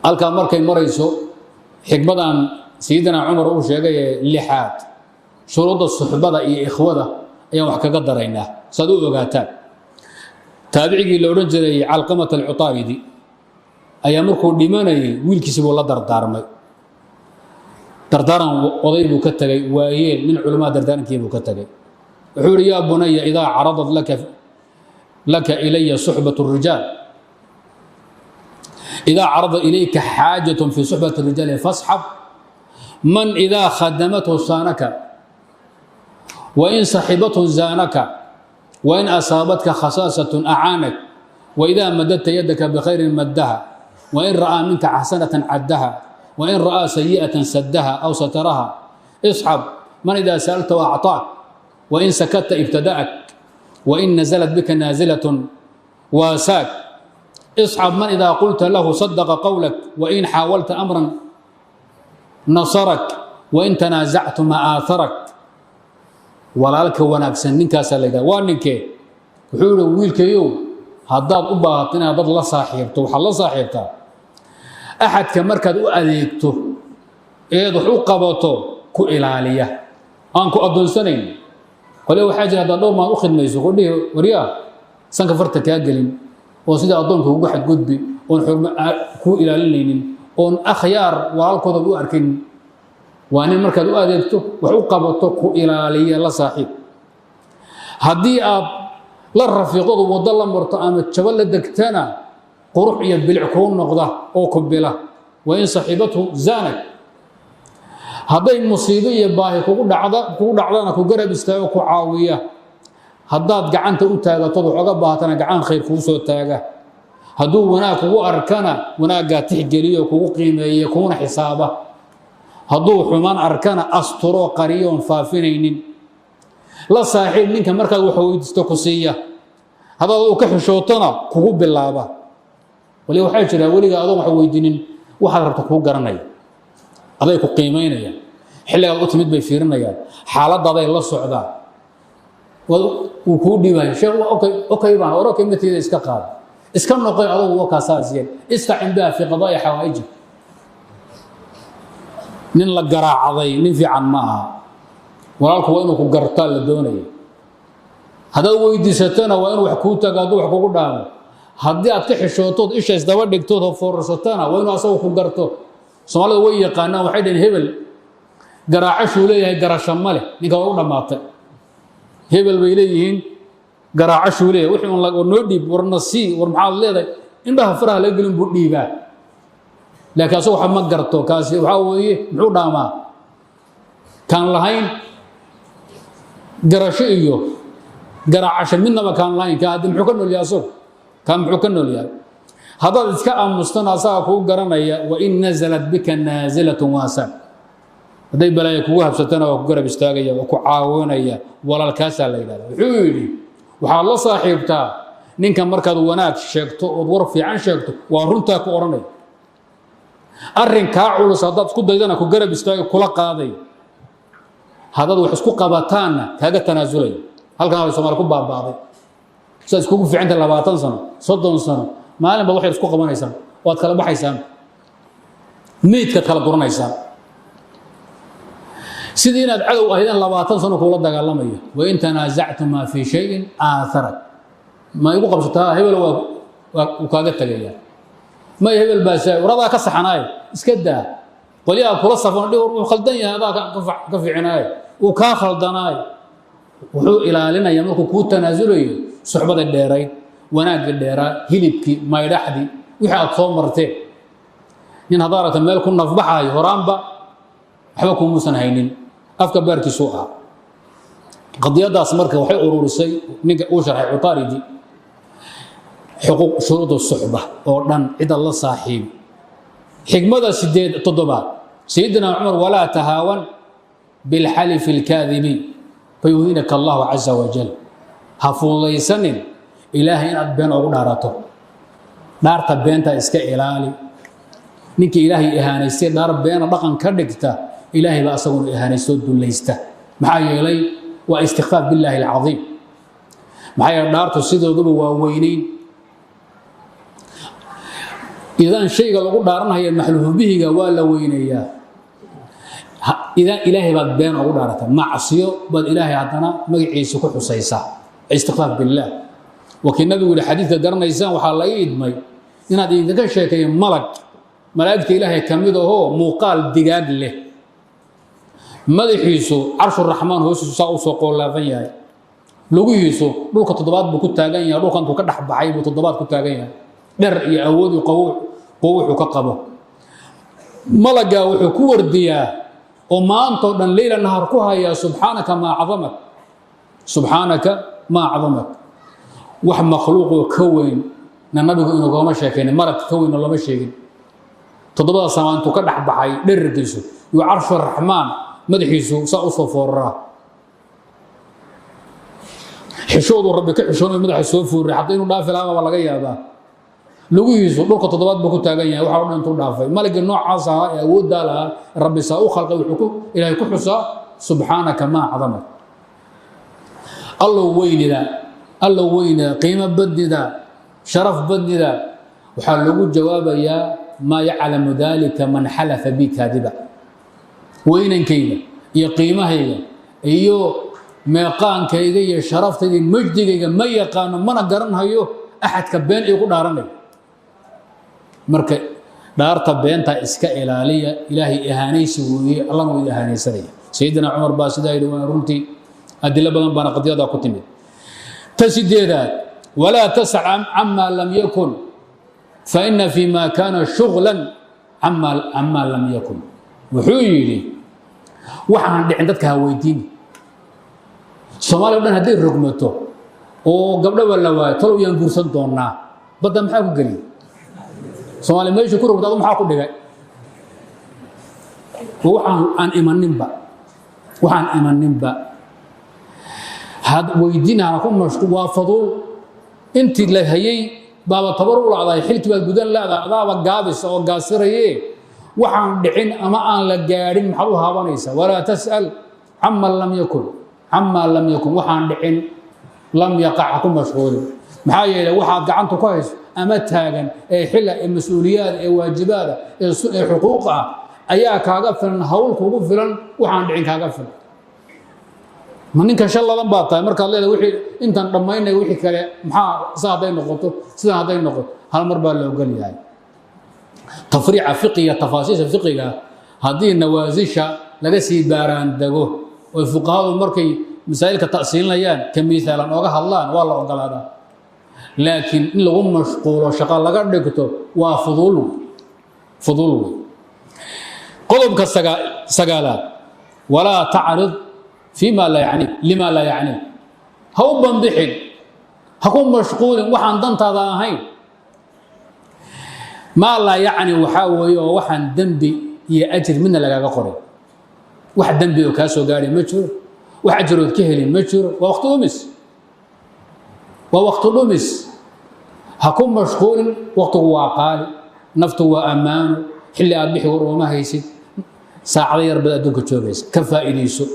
الكام مركي مريسو حكمة سيدنا عمر أوش يجي اللحات شروط الصحبة إخوة أيام حكى قدرينا صدوق وقاتل تابعي لو رجل علقمة العطاردي أيام مركو ديماني ويلكسب والله دردارمي دردارم وضيب كتغي وهي من علماء دردان كيف كتغي حور يا بني إذا عرضت لك إلي صحبة الرجال إذا عرض إليك حاجة في صحبة الرجال فاصحب من إذا خدمته صانك وإن صحبته زانك وإن أصابتك خصاصة أعانك وإذا مددت يدك بخير مدها وإن رأى منك حسنة عدها وإن رأى سيئة سدها أو سترها اصحب من إذا سألت وأعطاك وإن سكت ابتدأك وإن نزلت بك نازلة واساك اصحب من إذا قلت له صدق قولك وإن حاولت أمرا نصرك وإن تنازعت ما آثرك walaalka wanaagsan ninkaas la yiraahdo waa ninkee wuxuu wiilkayo hadaad u baahato inaad dad la saaxiibto waxa la saaxiibtaa ahadka markaad u adeegto eed wax u qabato ku ilaaliya aan ku adoonsanayn qole waxa jira dad ma u khidmayso qodhiyo wariya sanka farta ka galin oo sida adoonku ugu xad gudbi oo xurmo ku ilaalinaynin oo akhyaar walaalkooda u arkin وأنا مركز أدركته وعقبته إلى لا صاحب هدي أب لا الرفيق وضل مرتأمة شوال دكتنا قروح بالعكون نقضة أو كبلة وإن صاحبته زانك هذا المصيبة باهي كود عضانا كجرب استوى كعاوية haddaad gacanta u taagatood wax uga baahatana gacan khayr kuu soo taaga hadduu wanaag kugu arkana wanaaggaa tixgeliyo kugu qiimeeye kuuna xisaaba hadduu xumaan arkana asturo qariyoon faafinaynin la saaxiib ninka markaad wax weydiisto ku siiya haddaad uu ka xishootona kugu bilaaba wali waxaa jira weliga adoon wax weydiinin waxaad rabta kuu garanaya aday ku qiimaynayaan xilligaad u timid bay fiirinayaan xaaladaaday la socdaan wuu kuu dhiibaya sheekh okay baan okay matiida iska qaada iska noqoy adugu wakaasaasiyeen istacin biha fii qadaa'i xawaaiji nin la garaacday nin fiican ma aha walaalku waa inuu ku gartaa la doonaya haddaad weydiisatana waa inuu wax kuu tago hadduu wax kugu dhaamo haddii aad ka xishootood isha isdaba dhigtood oo foorarsatana waa inuu asagu ku garto soomaalida way yaqaanaan waxay dhaheen hebel garaacashuu leeyahay garasho ma leh ninka waa u dhammaatay hebel bay leeyihiin garaacashuu leeyahay wixii un noo dhiib warna sii war maxaad leedahay indhaha faraha laga gelin buu dhiibaa laakiin asagu waxa ma garto kaasi waxaa weeye muxuu dhaamaa kaan lahayn garasho iyo garaacasho midnaba kaan lahayn kaa haddi muxuu ka nool yahay asagu kaan muxuu ka nool yahay haddaad iska aamustana asaga kuu garanaya wain nazalat bika naazilatun waasan hadday balaaya kugu habsatana waa ku garab istaagaya waa ku caawinaya walaalkaasaa la yidhahda wuxuu yidhi waxaad la saaxiibtaa ninka markaad wanaag sheegto ood war fiican sheegto waa runtaa ku odhanaya arrin kaa culus haddaad isku daydana ku garab istaaga kula qaaday haddaad wax isku qabataanna kaaga tanaasulaya halkan ay Soomaali ku baabaaday saad iskugu fiicanta 20 sano 30 sano maalin baad wax isku qabanaysaan waad kala baxaysaan meedka kala duranaysaan sidii inaad cadow ahaydeen 20 sano kula dagaalamayo wa in tanaaza'tuma fi shay'in aatharak ma igu qabsataa hebel waa kaaga tagaya ma hebel baasaa waradaa ka saxanaay iska daa qoliya kula safan dhig uu khaldan yahay adaa ka fiicinaay uu ka khaldanaay wuxuu ilaalinaya markuu ku tanaasulayo suxbada dheeray wanaagga dheeraa hilibkii maydhaxdii wixii aad soo martee nin hadaarata meel ku nafbaxayo horaanba waxba kumuusan haynin afka baarkiisu ah qadiyadaas marka waxay ururisay ninka uu sharxay Utaridi xuquuq shuruudu suxba oo dhan cid la saaxiib xigmada 7 سيدنا عمر ولا تهاون بالحلف الكاذب فيهينك الله عز وجل هفوليسن إلهي إن أدبين أو دارته دارت بينتا إسك إلالي نك إلهي إهانيستي دار بين رقم كردكتا إلهي بأسون إهانيستو دوليستا محايا إلي واستخفاف بالله العظيم محايا دارت السيدة دبو ووينين إذا شيء لو دارنا هي المحلوف به ولا وينيا إذا إلهي بعد بين أو دارته معصية بعد إلهي عطنا مجلس كحسيسا استخفاف بالله وكي النبي يقول حديث درنا إنسان وحال يد مي إن هذا إذا كان شيء ملائكة إلهي كمده هو مقال دجاج له مدحيسو عرش الرحمن هو ساوس وقول لا فيا لوجيسو لوك تضباط بكو تاغانيا لوك انتو كدخ baxay buu toddobaad ku taagan dhar iyo awood iyo qowx ka qabo malaga wuxuu ku wardiyaa oo maanto dhan leeyla nahar ku haya subhanaka ma azamak wax makhluuq oo ka weyn nabigu inuu gooma sheekeen marad ka weyn lama sheegin toddobaad samaantu ka dhax baxay dharkiisu iyo arsh arrahman madaxiisu saa u soo foorraa xishoodu rabbi ka xishoonayo madaxa soo fuuray haddii inuu dhaafi lahaa laga yaabaa lugihiisu dhulka toddobaad buu ku taagan yahay waxa uu dhantu dhaafay malaka noocaas ah ee awoodda lahaa rabbi saa u khalqay wuxuu ilaahay ku xusaa subhanaka ma azamak الله ويندا قيمة بدندا شرف بدندا وحلو جواب يا ما يعلم ذلك من حلف بي كاذبا وين كيدا يا قيمة هي ايو ميقان كيدا يا شرفت دي مجدي ما يقان من قرنها يو احد كبين يقول دارني مركه دارتا بينتا اسكا الاليه الهي اهانيسي وي الله مو اهانيسري سيدنا عمر باسدايد ورنتي أدلة بدن بنا قضية كتمي تسديدات ولا تسع عما لم يكن فإن فيما كان شغلا عما لم يكن وحيلي وحنا عندك هويدين سومالي بدن هدي رقمته oo gabdho wala waay tolo yaan guursan doonaa badda maxaa ku galiyay Soomaali meesha ku rogtay maxaa ku dhigay waxaan imaninba had weydiinana ku mashquul waa fadul intii la hayay baaba tabar u lacday xilti baad gudan laada adaaba gaabis oo gaasiraye waxaan dhicin ama aan la gaadhin maxaa u haabanaysa wala tasal amma lam yakun waxaan dhicin lam yaqa ku mashquul maxaa yeelay waxa gacanta ku hayso ama taagan ee xilla ee mas'uuliyad ee waajibaad ee xuquuq ah ayaa kaaga filan hawl kugu filan waxaan dhicin kaaga filan ninka shaladan baa tahay marka leedahay wixii intan dhamaynay wixii kale maxaa saaday noqoto sida haday noqoto hal mar baa loo gal yahay tafriica fiqiga tafaasiisha fiqiga hadii nawaasisha laga sii baaraan dago oo fuqahaadu markay masaa'ilka ta'siilinayaan kamithaalan oga hadlaan waa la ogolaadaa laakiin in lagu mashquulo shaqo laga dhigto waa fudul qodobka sagaalaad wala ta'rid فيما لا يعني لما لا يعني هو بنضحك هكون مشغول وحن دنت هذا هين ما لا يعني وحاوي وحن ذنبي يأجر منا لقى قري واحد ذنبي وكاسو قاري مجر وحجر كهلي مجر ووقت لمس هكون مشغول وقت واقال نفط وأمان حلي أبيح وما هيسي ساعة يربد أدوك تشوبيس كفائديسو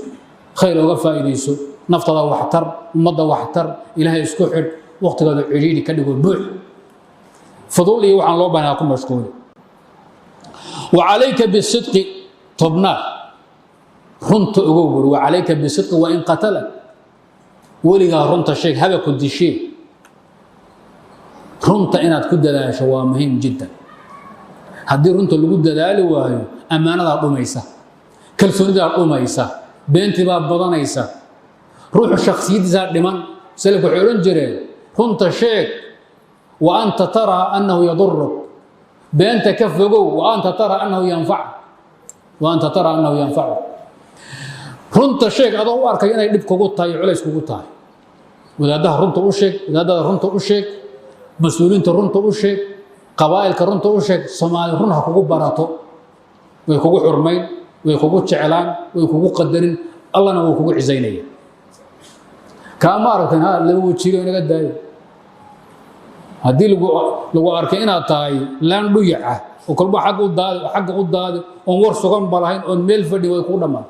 خير وفائديسو نفطدا وحتر مضى وحتر إلهي اسكحر وقت هذا عجيني كان يقول بوح فضولي وعن الله بنا أكون مشغول وعليك بالصدق طبنا رنت أقول وعليك بالصدق وإن قتلك ولغا رنت الشيء هذا كنت شيء رنت إنها تكد لا شواء مهم جدا هذه رنت اللي قد ذلك وهي أمانة أميسة كالسنة أميسة بنتي باب بدنيسا روح الشخصية ذات لمن سلك حيرون جري كنت شيك وأنت ترى أنه يضرك بنت كف جو وأنت ترى أنه ينفعك كنت شيك أدوار كينا يدبك قطة يعليس قطة وإذا ده رنت أشيك إذا ده رنت أشيك مسؤولين ترنت أشيك قبائل كرنت أشيك صومالي رنها كوكو براتو ويكوكو حرمين ويكوكو شعلان ويكوكو قدرين الله نو كوكو عزينيه كما أردنا لو تشيلوا نقد داي هدي لو أركينا تاي لان ضيعة وكل واحد حق قداد أمور سكان براهين أن ملفدي ويكون ما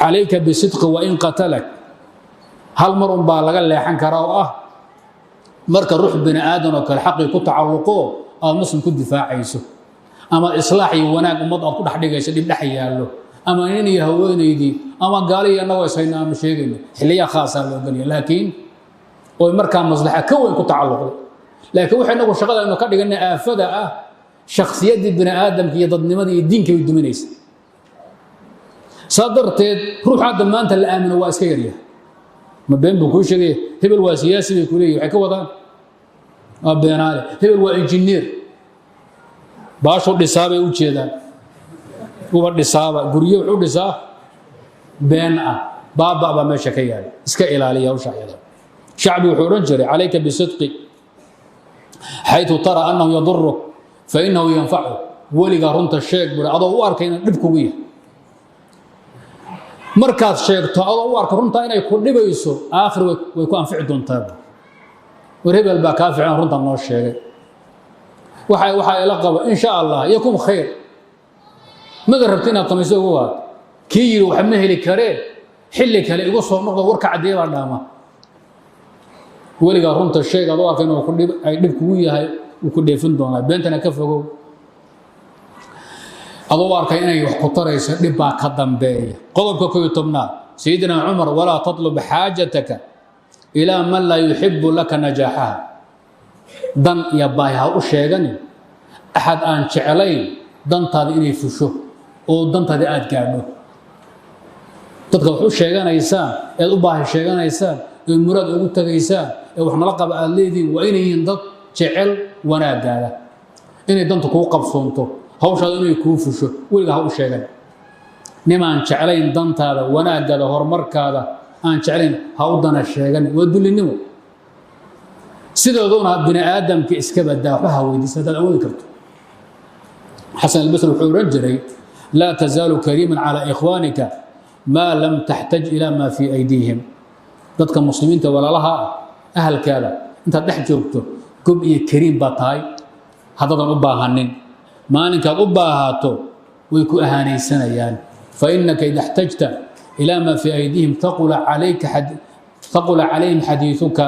عليك بصدق وإن قتلك هل مرن بالغ اللي حنكراو مركا روح بني آدم وكل حق يكون تعلقوه المسلم كل دفاع عيسو أما إصلاحي وناك ومضى كل حد يجلس اللي بحيا له أما إني هويني دي أما قال لي أنا وسينا مشيغل حلية خاصة للدنيا لكن ومركا مصلحة كون كنت تعلق لكن وحنا نقول شغله إنه كان يقولنا آفة شخصية ابن آدم هي ضد نمدي الدين كي يدمنيس صدرت روح هذا ما أنت اللي آمن واسكيريا ما بين بكل شيء هبل وسياسي بكلية حكوا وضع أبينالي هبل وإنجنير باشو دسابه u jeedaan uba dhisaaba guriyo wuxuu dhisaa been baaba meesha ka yaal iska ilaaliya u shaqeeya shacbi wuxuu oran jiray alayka bisidqi haythu tara annahu yadurruk fa innahu yanfa'u waliga runta sheeg bur adoo u arkay in dib kugu yahay markaad sheegto adoo u arkay runta inay ku dhibayso aakhir way ku anfici doontaa wareebal ba ka fiican runta noo sheegay waxay ila qaba in sha Allah yakum khair ma garabtina tamayso waa kii wax ma heli kare xilli kale igu soo noqdo warka cadeey baa dhaama waliga runta sheeg adoo arkay inuu ku dhib ay dhib kugu yahay uu ku dheefin doonaa beentana ka fogow adoo arkay inay wax ku tarayso dhib baa ka dambeeya qodobka ku tobnaa sayyidina Umar wala tatlub haajataka ila man la yuhibbu laka najaha dan ya baahi u sheegani ahad aan jecelayn dantaada inay fusho oo dantaada aad gaadho dadka wuxuu sheeganaysaa ee u baahi sheeganaysaa ee murad ugu tagaysaa ee wax nala qaba aad leedii waa inay dad jecel wanaagada inay danta ku qabsoonto hawshaada inay ku fusho waliga ha u sheegan nimaan jecelayn dantaada wanaagada horumarkaada aan jeclayn ha u dana sheegan waa dulinimo sidooduna bini aadamka iska badaa waxba ha weydiisa hadaad awoodi karto xasan albasri wuxuu oran jiray laa tazaalu kariiman calaa ikhwaanika maa lam taxtaj ilaa maa fii aydiihim dadka muslimiinta walaalaha ahalkaada intaad dhex joogto gob iyo kariim baa tahay haddaadan u baahanin maalinkaad u baahato way ku ahaanaysanayaan fainaka ida اxtajta ilaa maa fii aydiihim taqula calayhim xadiiثuka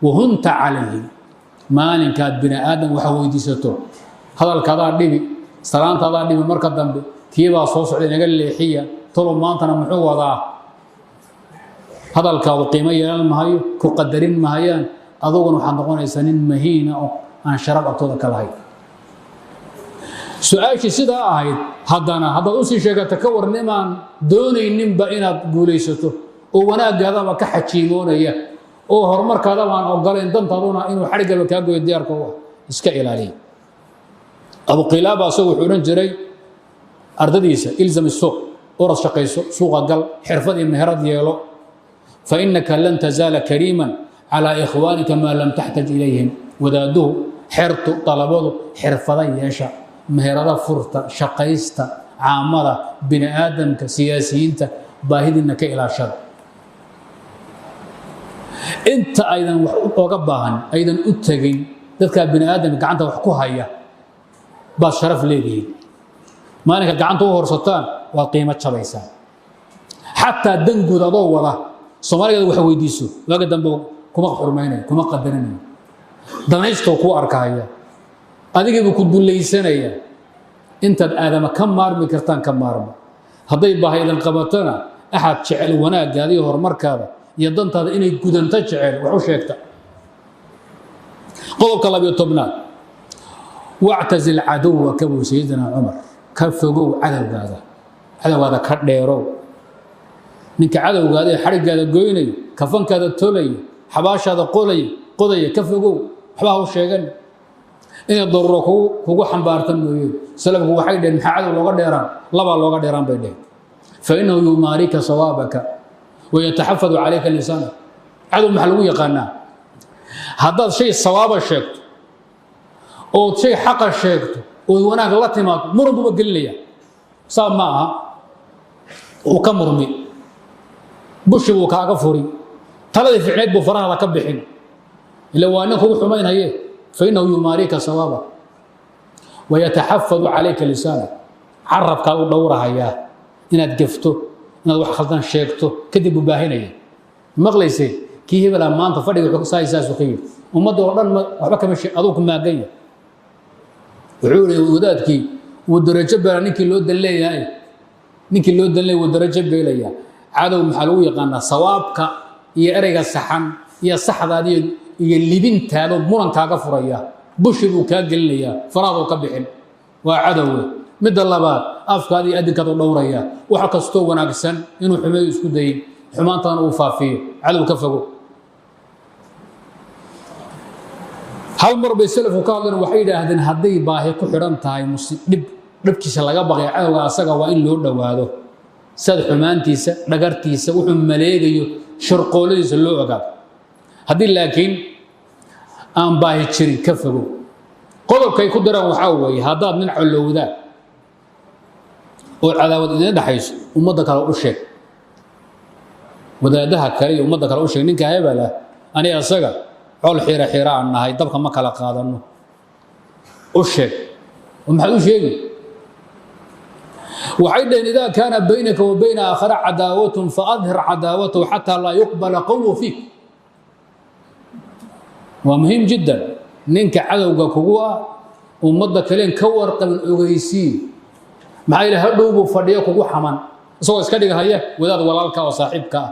wahunta calayhim maalinkaad bini aadam waxa weydiisato hadalkaadaa dhibi salaantaadaa dhibi marka dambe kiibaa soo socda inaga leexiya tolo maantana muxuu wadaa hadalkaadu qiimo yeelan mahayo ku qadarin mahayaan aduguna waxaad noqonaysaa nin mahiina oo aan sharaf agtooda ka lahayn su-aashii sidaa ahayd haddana haddaad usii sheegata ka war nimaan doonayninba inaad guulaysato oo wanaagaadaba ka xajiimoonaya oo horumarkaadaba aan ogolayn dantaaduna inuu xadhigaba kaa goyo diyaarka u ah iska ilaaliya abu qilaaba asagu wuxuu odhan jiray ardadiisa ilzam isuuq orad shaqayso suuqa gal xirfad iyo meherad yeelo fainaka lan tazaala kariiman calaa ikhwaanika maa lam taxtaj ilayhim wadaaduhu xertu dalabadu xirfada yeesha meherada furta shaqaysta caamada bini aadamka siyaasiyiinta baahidiina ka ilaashada inta aydan wax oga baahan aydan u tegin dadka bini aadamka gacanta wax ku haya baad sharaf leedihiin maalinka gacanta u horsataan waad qiimo jabaysaa xataa danguud adoo wada soomaaligeeda wax weydiiso waaga dambe kuma xurmaynayo kuma qadarinayo danaystoo kuu arkahaya adigiibu ku dulaysanaya intaad aadama ka maarmi kartaan ka maarmo hadday baahaydan qabatana axad jecel wanaaggaada iyo horumarkaada iyo dantaada inay gudanto jecel wax u sheegta qodobka 12aad wactazil caduwaka buu sayidina cumar ka fogow cadowgaada ka dheerow ninka cadowgaada ee xadhiggaada goynayo kafankaada tolayo xabaashaada qodaya ka fogow waxba ha u sheegan inay daruuro kugu xambaartan mooyeen salafku waxay dhaheen maxaa cadow looga dheeraan labaa looga dheeraan bay dhaheen fainahu yumaarika sawaabaka wayataxafadu calayka lisaana cadow maxaa lagu yaqaanaa haddaad shay sawaaba sheegto ood shay xaqa sheegto ood wanaag la timaado muran buuba gelinaya saa ma aha uu ka murmi bushi buu kaaga furi taladii ficneed buu farahada ka bixin ila waa nin kugu xumaynhaye fainahu yumaarika sawaaba wayataxafadu calayka lisaana carabkaa u dhowrahayaa inaad gefto inaad wax khaldan sheegto kadib buu baahinaya maqlaysee kii hebelaa maanta fadhiga saasuu ka yidhi ummadda oo dhan waxba kama sheeg aduu ku maaganya wuxuu ihi wadaadkii wuu darajo beela ninkii loo dan leeyahay wuu darajo beelaya cadow maxaa lagu yaqaanaa sawaabka iyo ereyga saxan iyo saxdaada iyo libintaada murankaaga furaya bushi buu kaa gelinayaa faraadoo ka bixin waa cadowe midda labaad afkaada iyo adinkaad u dhowraya wax kastoo wanaagsan inuu xumeeyo isku dayin xumaantana uu faafiyo cadow ka fogo hal mar bay salafku ka hadleen waxay yidhaahdeen hadday baahi ku xidhan tahay dhibkiisa laga baqay cadowga asaga waa in loo dhowaado sad xumaantiisa dhagartiisa wuxuu maleegayo sharqooladiisa loo ogaado haddii laakiin aan baahi jirin ka fogo qodobkay ku daraan waxaa weeye haddaad nin colowdaa oo cadaawad idin dhaxayso ummadda kale u sheeg wadaadaha kale iyo ummadda kale u sheeg ninka hebela ani asaga col xiira aan nahay dabka ma kala qaadano u sheeg maxaad u sheegi waxay dhaheen idaa kaana baynaka wa bayna aakhara cadaawatun faadhir cadaawatahu xataa laa yuqbala qowlu fiik waa muhiim jiddan ninka cadowga kugu ah ummadda kaleen ka warqabin ogeysii maxaa ilaha hadhow buu fadhiyo kugu xaman isagoo iska dhigahaya wadaad walaalka oo saaxiibka ah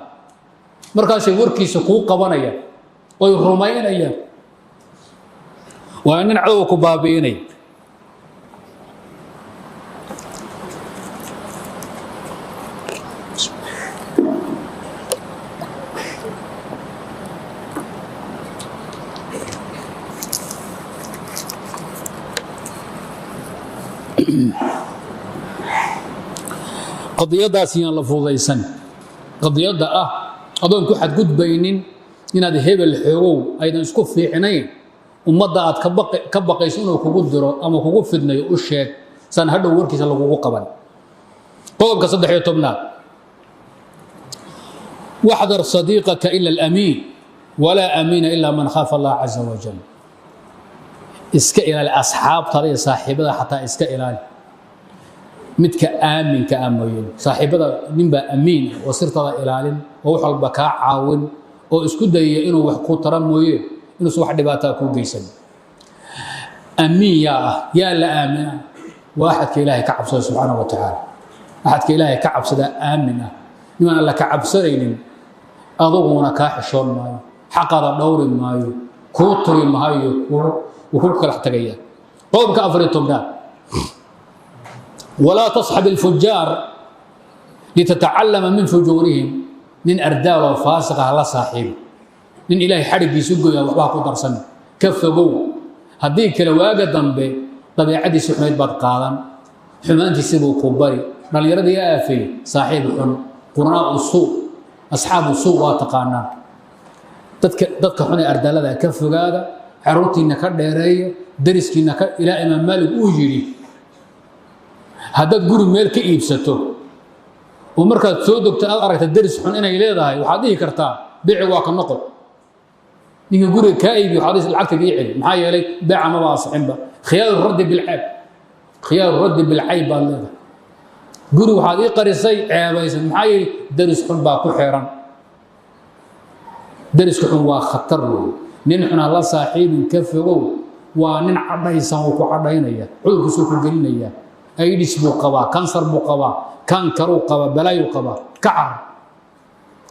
markaasay warkiisa kuu qabanaya oy rumaynayaan waa nin cadowga ku baabi'inay qadiyadaas yaan la fududaysan qadiyada ah adoon ku xad gudbaynin inaad hebel xoogow aydan isku fiicnayn ummadda aad ka baqayso inuu kugu diro ama kugu fidnayo u sheeg san hadhow warkiisa lagugu qaban qodobka 13aad waxdar sadiiqaka ila al-amiin wala amiina illa man khafa Allah azza wa jalla iska ilaali asxaabtada iyo saaxiibada xataa iska ilaali midka aaminka amayo saaxiibada ninba amiin oo sirtada ilaalin oo wax walba ka caawin oo isku dayay inuu wax ku taran mooyee inuu wax dhibaato ku geysan amiin ya la aamina واحد إلهي كعب سبحانه وتعالى واحد إلهي كعب سدا آمنة نما الله كعب سرين أضونا كاحشون مايو حقر دور مايو كوتر مايو وكل كل حتجيا قوم كأفرتم ده ولا تصحب الفجار لتتعلم من فجورهم من أرداء وفاسقة على صاحب من إلهي حرق يسوق يا وحاق درسن كفبو هديك لو واجد ذنبه طبيعتي سحميد بعد قادم حمانتي سبوا كبري بل يرد يا أفي صاحب قراء السوء أصحاب السوء واتقانا تذكر حنا أردال هذا كف هذا عروتي نكر ديرية درسكي نكر إلى إمام مالك أوجري هذا تقول مالك إيبسته ومركز سودك تأرك الدرس حنا إنا إلى ذا وحديه كرتا بيع واقع النقد نيجي نقول كايب وحديث العكس يعلم معايا لي بيع ما واصحين بقى خيار الرد بالعيب خيار الرد بالعيب هذا قولوا هذه قرصي عيبايس معي درس حنبا كحيران درس حنبا خطر نحن الله صاحب كفروا ونن عديسا وكعدينيا عذر سوق الجنية ايدس بو قبا كانسر بو قبا كان كرو قبا بلايو قبا كعر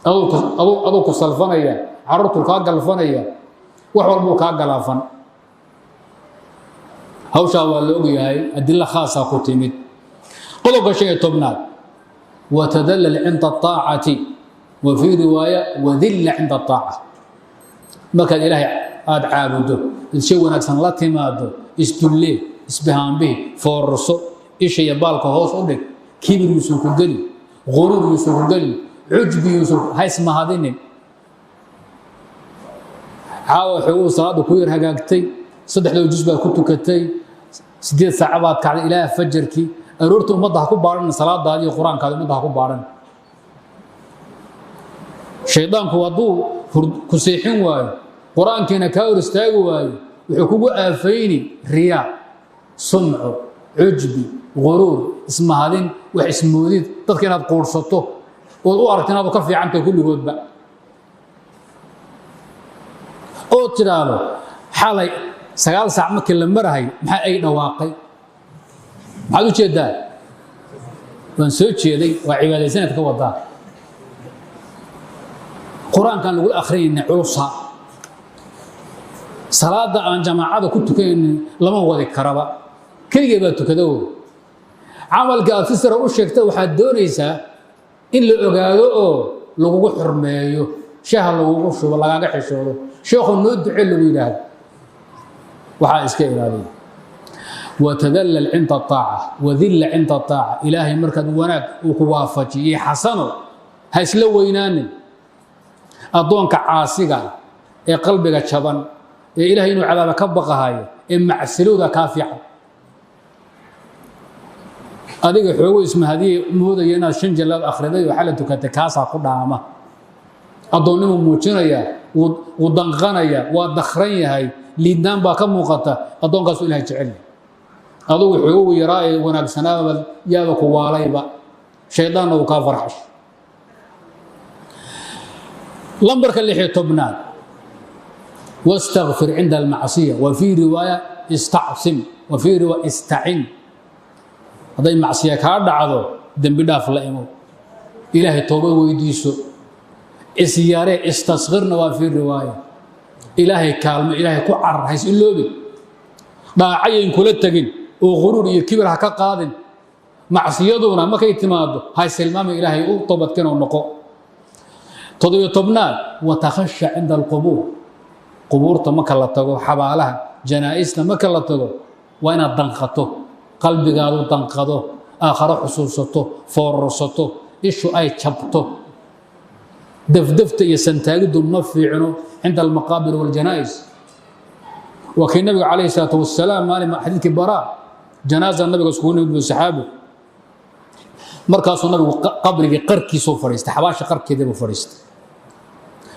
أو كسلفانيا عرضت كاغلفانيا وحول بو كاغلافان هوشا waa la ogyahay adilla khaasa ku timid qodobka 13aad watadallal 'inda at-ta'ati wa fi riwaya wadilla 'inda at-ta'a marka ilaahay aad caabudo shay wanaagsan la timaado istulle isbahaanbi forso isha baalka hoos u dhig kibir yuusan ku gali qurur yuusan ku gali ujbi yuusan hays mahadinin caawa xuu salaad ku yar hagaagtay saddexda juz baa ku tukatay 8 saacadood kacda ilaa fajrki aroorta ummadda ku baaran salaadaadii quraankaada ummadda ku baaran shaydaanku waduu ku seexin waayo quraankiina ka hor istaagi waayo wuxuu kugu aafayni riya sumcu ujbi qurur ismahadin wax ismoodid dadka inaad qoorsato oo u aragtay inaad ka fiicantay kulligoodba oo tiraado xalay 9 saac markii la marahay maxay ay dhawaaqay maxaad u jeedaa waan soo jeeday waa cibaadaysanad ka wadaa quraankan lagu akhriyay culusa salaada aan jamaacada ku tukayn lama wadi karaba kaliya baa tukado amalka afsara u sheegta waxa doonaysaa in la ogaado oo lagu xurmeeyo shaah lagu shubo lagaga xishoodo sheekhu noo ducee lagu yiraahdo waxa iska ilaaliyo watadallal 'inda at-ta'a wadilla 'inda at-ta'a ilaahi markad wanaag uu ku waafajiyo xasano ha isla weynaanin adoonka caasiga ee qalbiga jaban ee ilaahi inuu cadaaba ka baqahayo ee macsiluda ka fiican adiga xoogo ismahadiye moodaya inaad 5 jalaad akhriday waxa la tukatay kaasa ku dhaama adoonnimo muujinaya uu danqanaya waa dakhran yahay liidnaan baa ka muuqata adoonkaas ilaahay jecel adigu xoogo yaraa ee wanaagsanaaba yaaba ku waalayba shaydaanna uu ka farxash لمبرك اللي حيطبنا واستغفر عند المعصية وفي رواية استعصم وفي رواية استعن هذا المعصية كارد عضو دم بداف لأمو إلهي توبة ويديسو إسياري استصغرنا وفي رواية إلهي كالم إلهي كعر حيث اللوبي عين كل التقين وغرور يكبر حكا قادم معصية ما كيتمادو هاي سلمام إلهي طوبت كنا ونقو تضيو طبناد وتخشى عند القبور قبور تمك الله تقو حبالها جنائزنا مك الله تقو وين الدنقته قلبي قالوا دنقته آخر حسوسته فرصته إيشو أي شبته دفدفت يسنتاجد منفعنا عند المقابر والجنائز. وكان النبي عليه الصلاة والسلام مالي حديث براء جنازة النبي سكون ابن الصحابة مركز النبي قبر قركي سو فريست حباش قركي دبو فريست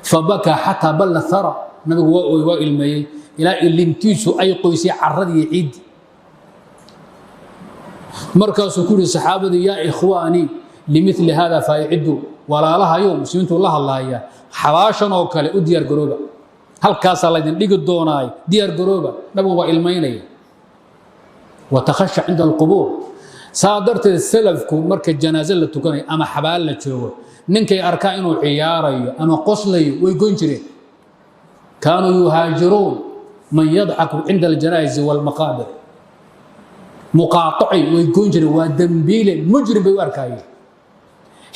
فبكى حتى بل الثرى النبي وائل مي إلى اللي انتيسو أي قوسي عرضي عيد مركز كل الصحابة يا إخواني لمثل هذا فيعدوا ولا لها يوم سمعت الله يا حواشا وكالي وديار قروبا هل كاس الله يدين لقد دوناي ديار قروبا نبو وإلميني وتخشى عند القبور صادرت السلفكم مركز جنازة لتكوني أما حبال لتشوه ننكي أركائنو عياري أما قصلي ويقنجري كانوا يهاجرون من يضحك عند الجنائز والمقابر مقاطعي ويقنجري ودنبيل مجرم بأركائي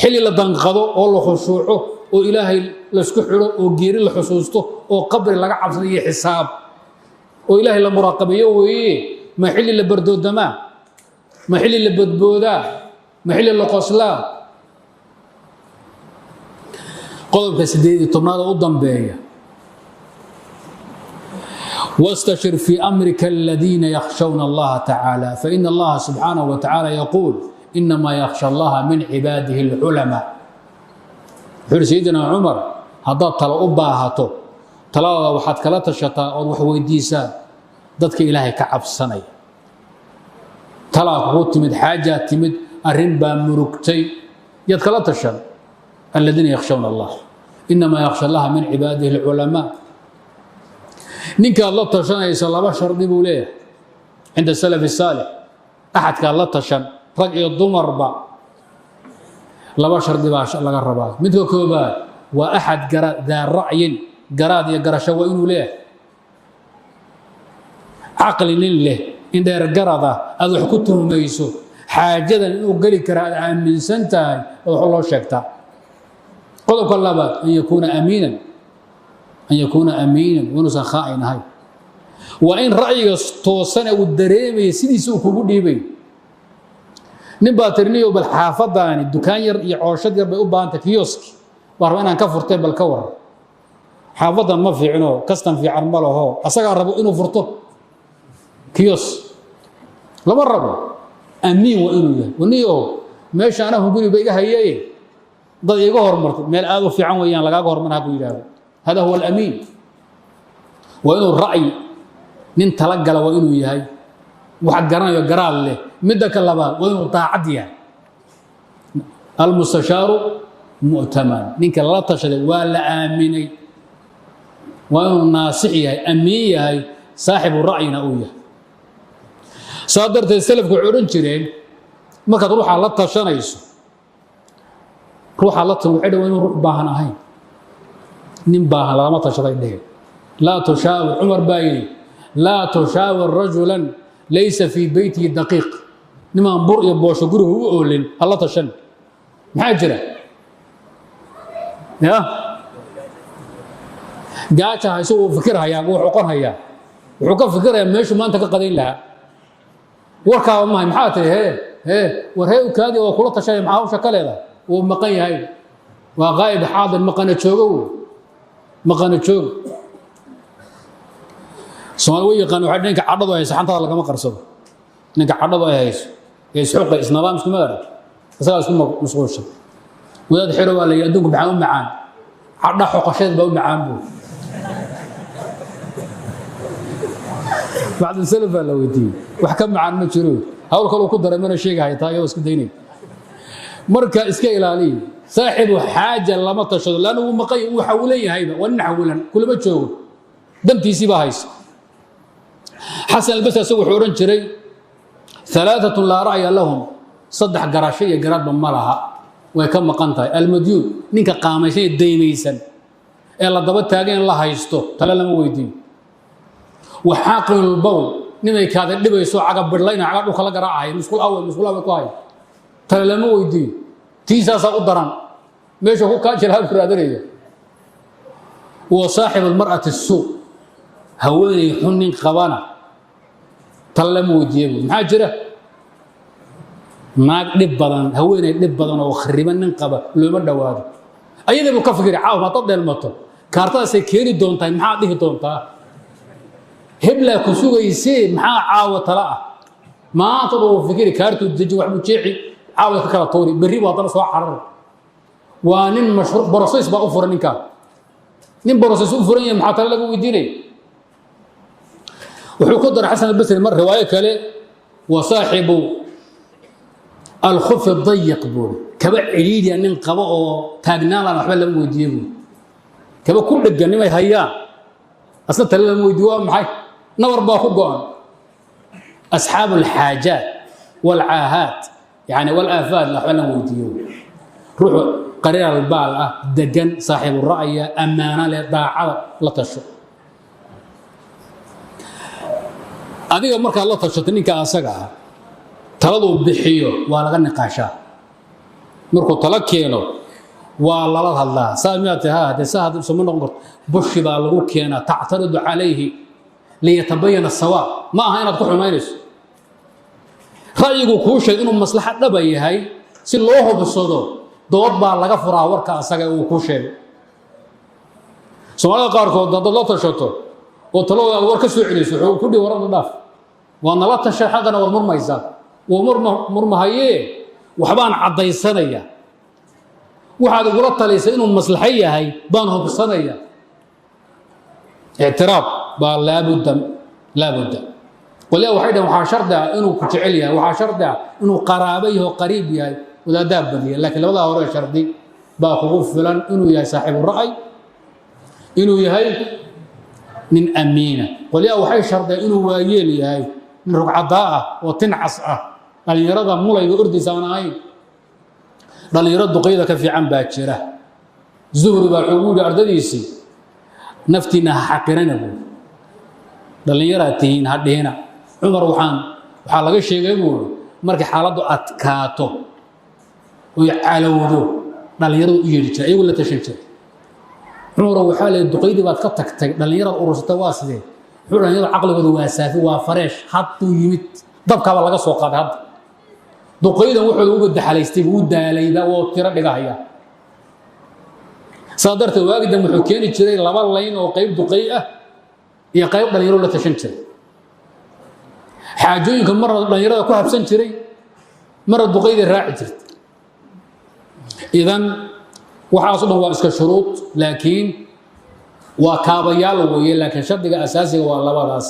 حلي لدنقضو أو لخشوعه وإلهي لسكحره وقيري لحسوسته وقبر لقى عبصري حساب وإلهي لمراقبيه وإيه ما حلي لبردو الدماء ما حلي لبدبودا ما حلي لقصلا قلب كسديد طمناد قدام بيا واستشر في أمرك الذين يخشون الله تعالى فإن الله سبحانه وتعالى يقول إنما يخشى الله من عباده العلماء. حر سيدنا عمر هذا طلع أباهاته طلع وحد كلا تشطاء وحويديسا ضدك إلهي كعب السنة طلع قوت تمد حاجة تمد الرنبا مركتي يدكلا تشن الذين يخشون الله إنما يخشى الله من عباده العلماء. نينك الله تشن يسال الله بشر دي بوليه عند السلف الصالح أحد كان الله تشن رجع الضمر با لا بشر دي باش الله قربا مثل كوبا واحد ذا رأي قراد يقرا شوين له عقل لله إن دير قرضه أذو حكوته ميسو حاجة إنه قال كرا من سنتين الله شكتا قلوا كل بعض أن يكون أمينا ونسى خائن هاي وإن رأي توصنا والدريمي سيدي سوق وديبي نباترنيو بالحافظة يعني الدكان يعوشد يربي أبانت كيوسك وأنا كفرت بالكور حافظا ما في عنو كستم في عرمله هو أصغر ربو إنه فرطه كيوس لما ربو أمين وإنه ونيو ماشي أنا هقولي بيجا هيئي ضد يجهر مرت مال آذو في عن ويان لقى جهر منها بيجا هذا هو الأمين وإنه الرأي ننتلقى له وإنه يهي واحد قرنا يقرأ له مدك اللبان وإنه طاعديا المستشار مؤتمن نينك لا تشهد ولا آمني وإنه ناصحي أمية صاحب الرأي نأويه صادرت السلف كعورن جيرين ما كتروح على تشانيسو روح على توعد وإنه روح باهن أهين نين باهن لا ما تشهد لا تشاور عمر بايني لا تشاور رجلا ليس في بيته دقيق نما انبر يبوش غره هو اولين الله تشن محاجره يا جاتا هيسو فكرها يا وحو قرهيا وحو كفكرها ماشي ما انت كقدين لها وركا ما محاتي هي ورهي كادي وكل تشاي معاه شكلها ومقي هاي وغايب حاضر مقنه جوجو مقنه جوج سوالوي قانو حدنك عددو هيس حنتا لكما قرسدو نك عددو هيس يسحق اسنظام اسكو مار اسا اسكو مسقوش وداد خيرو ولا يدونك بحاول معان عدا حقشيد باو معان بو بعد السلف لو يدي وحكم معان ما جيرو هاول كلو كو درمنا شيغاي تايو اسكو ديني marka iska ilaali saaxibu haaja lama tashado lana uu maqay uu xawleeyahayba wana xawlan kulama joogo dantiisi ba hayso حسن البصري سوى حورن جري ثلاثة لا رأي لهم صدح قراشية قراد بمالها ويكم مقنطة المديون نينك قامشي الديميسن إلا ضبط تاقين الله هيستو تلا لما ويدين وحاقل البول نينك هذا اللي بيسوع عقب برلين عقب وخلق راعي مسكول أول مسكول أول قاي تلا لما ويدين تيسا سأقدران ماشي هو كان شلها برادرية وصاحب المرأة السوء هواني حنين قوانا تلمو وجيبو محاجرة ما دب بدن هواني دب بدن وخربان ننقبه لو ما دواده ayada buu ka fikiri caaw ma dad dheelmato kaartadas ay keeni doontaa maxaa dhihi doontaa hebla ku sugaysay maxaa caawa tala ah maanta uu fikiri kaartu deji wax buu jeexi caawa ka kala toori berri waa dana soo xarar waa nin mashruuc process baa u furan ninka nin process u furan yahay maxaa tala lagu weydiinay wuxuu ku dar Xasan al-Basri mar riwaayo kale wa saahibu al-khuf ad-dayiq buu kaba ciliidi nin qabo oo taagnaan la waxba lagu weydiiyay kaba ku dhagan inay hayaan asna tala lagu weydiiyo maxay nawr baa ku go'an asxaab al-haajat wal-aahat yani wal-aafad la waxba lagu weydiiyo ruux qariir al-baal ah dagan saaxiib ra'yi amaana la daacada la tasho adiga marka la tashato ninka asaga taladu bixiyo waa laga niqaashaa markuu tala keeno waa lala hadlaa saamiyataha hada saad soo noqon karto bushi baa lagu keenaa tactaridu calayhi liyatabayana as-sawa ma aha inaad ku xumaynayso ra'yigu ku sheeg inuu maslaxad dhab yahay si loo hubsado dood baa laga furaa warka asaga uu ku sheegay Soomaalida qaarkood dad la tashato oo talada war ka soo celiso wuxuu ku dhig waran dhaaf waana la tashay xaqana war murmaysa murmahaye waxbaan cadaysanaya waxaad ugu talaysaa inuu maslaxay yahay baan hubsanaya اعتراض با لابد ولا واحد waxa sharda inuu ku jecel yahay waxa sharda inuu qaraabayo qariib yahay wada daabadiya laakiin labada hore shardi baa kugu filan inuu yahay saaxiib ra'ay inuu yahay min amiina waliya waxay sharda inuu waayeel yahay min rugcadaa oo tincas ah dhalinyarada mulayga ordisaanaay dhalinyaradu duqeyda ka fiican baa jira zuhri baa ugu ardadiisi naftina xaqirana dhalinyaraatiin hadheena umar waxa laga sheegay markii xaaladdu adkaato oo calawdo dhalinyaradu u yeeri jiray iyagu la tashan jiray umar waxa la duqeydi baad ka tagtay dhalinyarada urusata waa sidee dhalinyarada aqligooda waa saafi waa fareesh haddu yimid dabka laga soo qaaday hadda duqeydan wuxuu ugu daxalaystay uu daalayda oo tira dhigahaya sadarta waagidan wuxuu keeni jiray laba layn oo qayb duqey ah iyo qayb dhalinyaro la tashan jiray xaajooyinka mar dhalinyarada ku habsan jiray mar duqeyda raaci jirtay idan waxaas dhan waa iska shuruud laakiin waa kaabayaal weeye laakiin shardiga asaasiga waa labadaas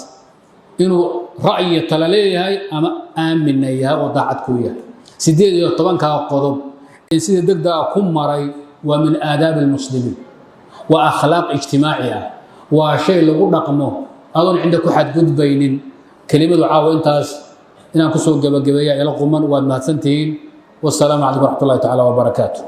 inuu ra'yi tala leeyahay ama aamin yahay oo daacad ku yahay 18 ka qodob ee sida degdega ku maray waa min aadaab almuslimiin wa akhlaaq ijtimaaciya waa shay lagu dhaqmo adoon cinda ku xad gudbaynin kelimadu caawa intaas inaan ku soo gabagabeeyaa ila quman waad mahadsantihiin wassalaamu calaykum waraxmatullaahi tacaala wa barakaatuh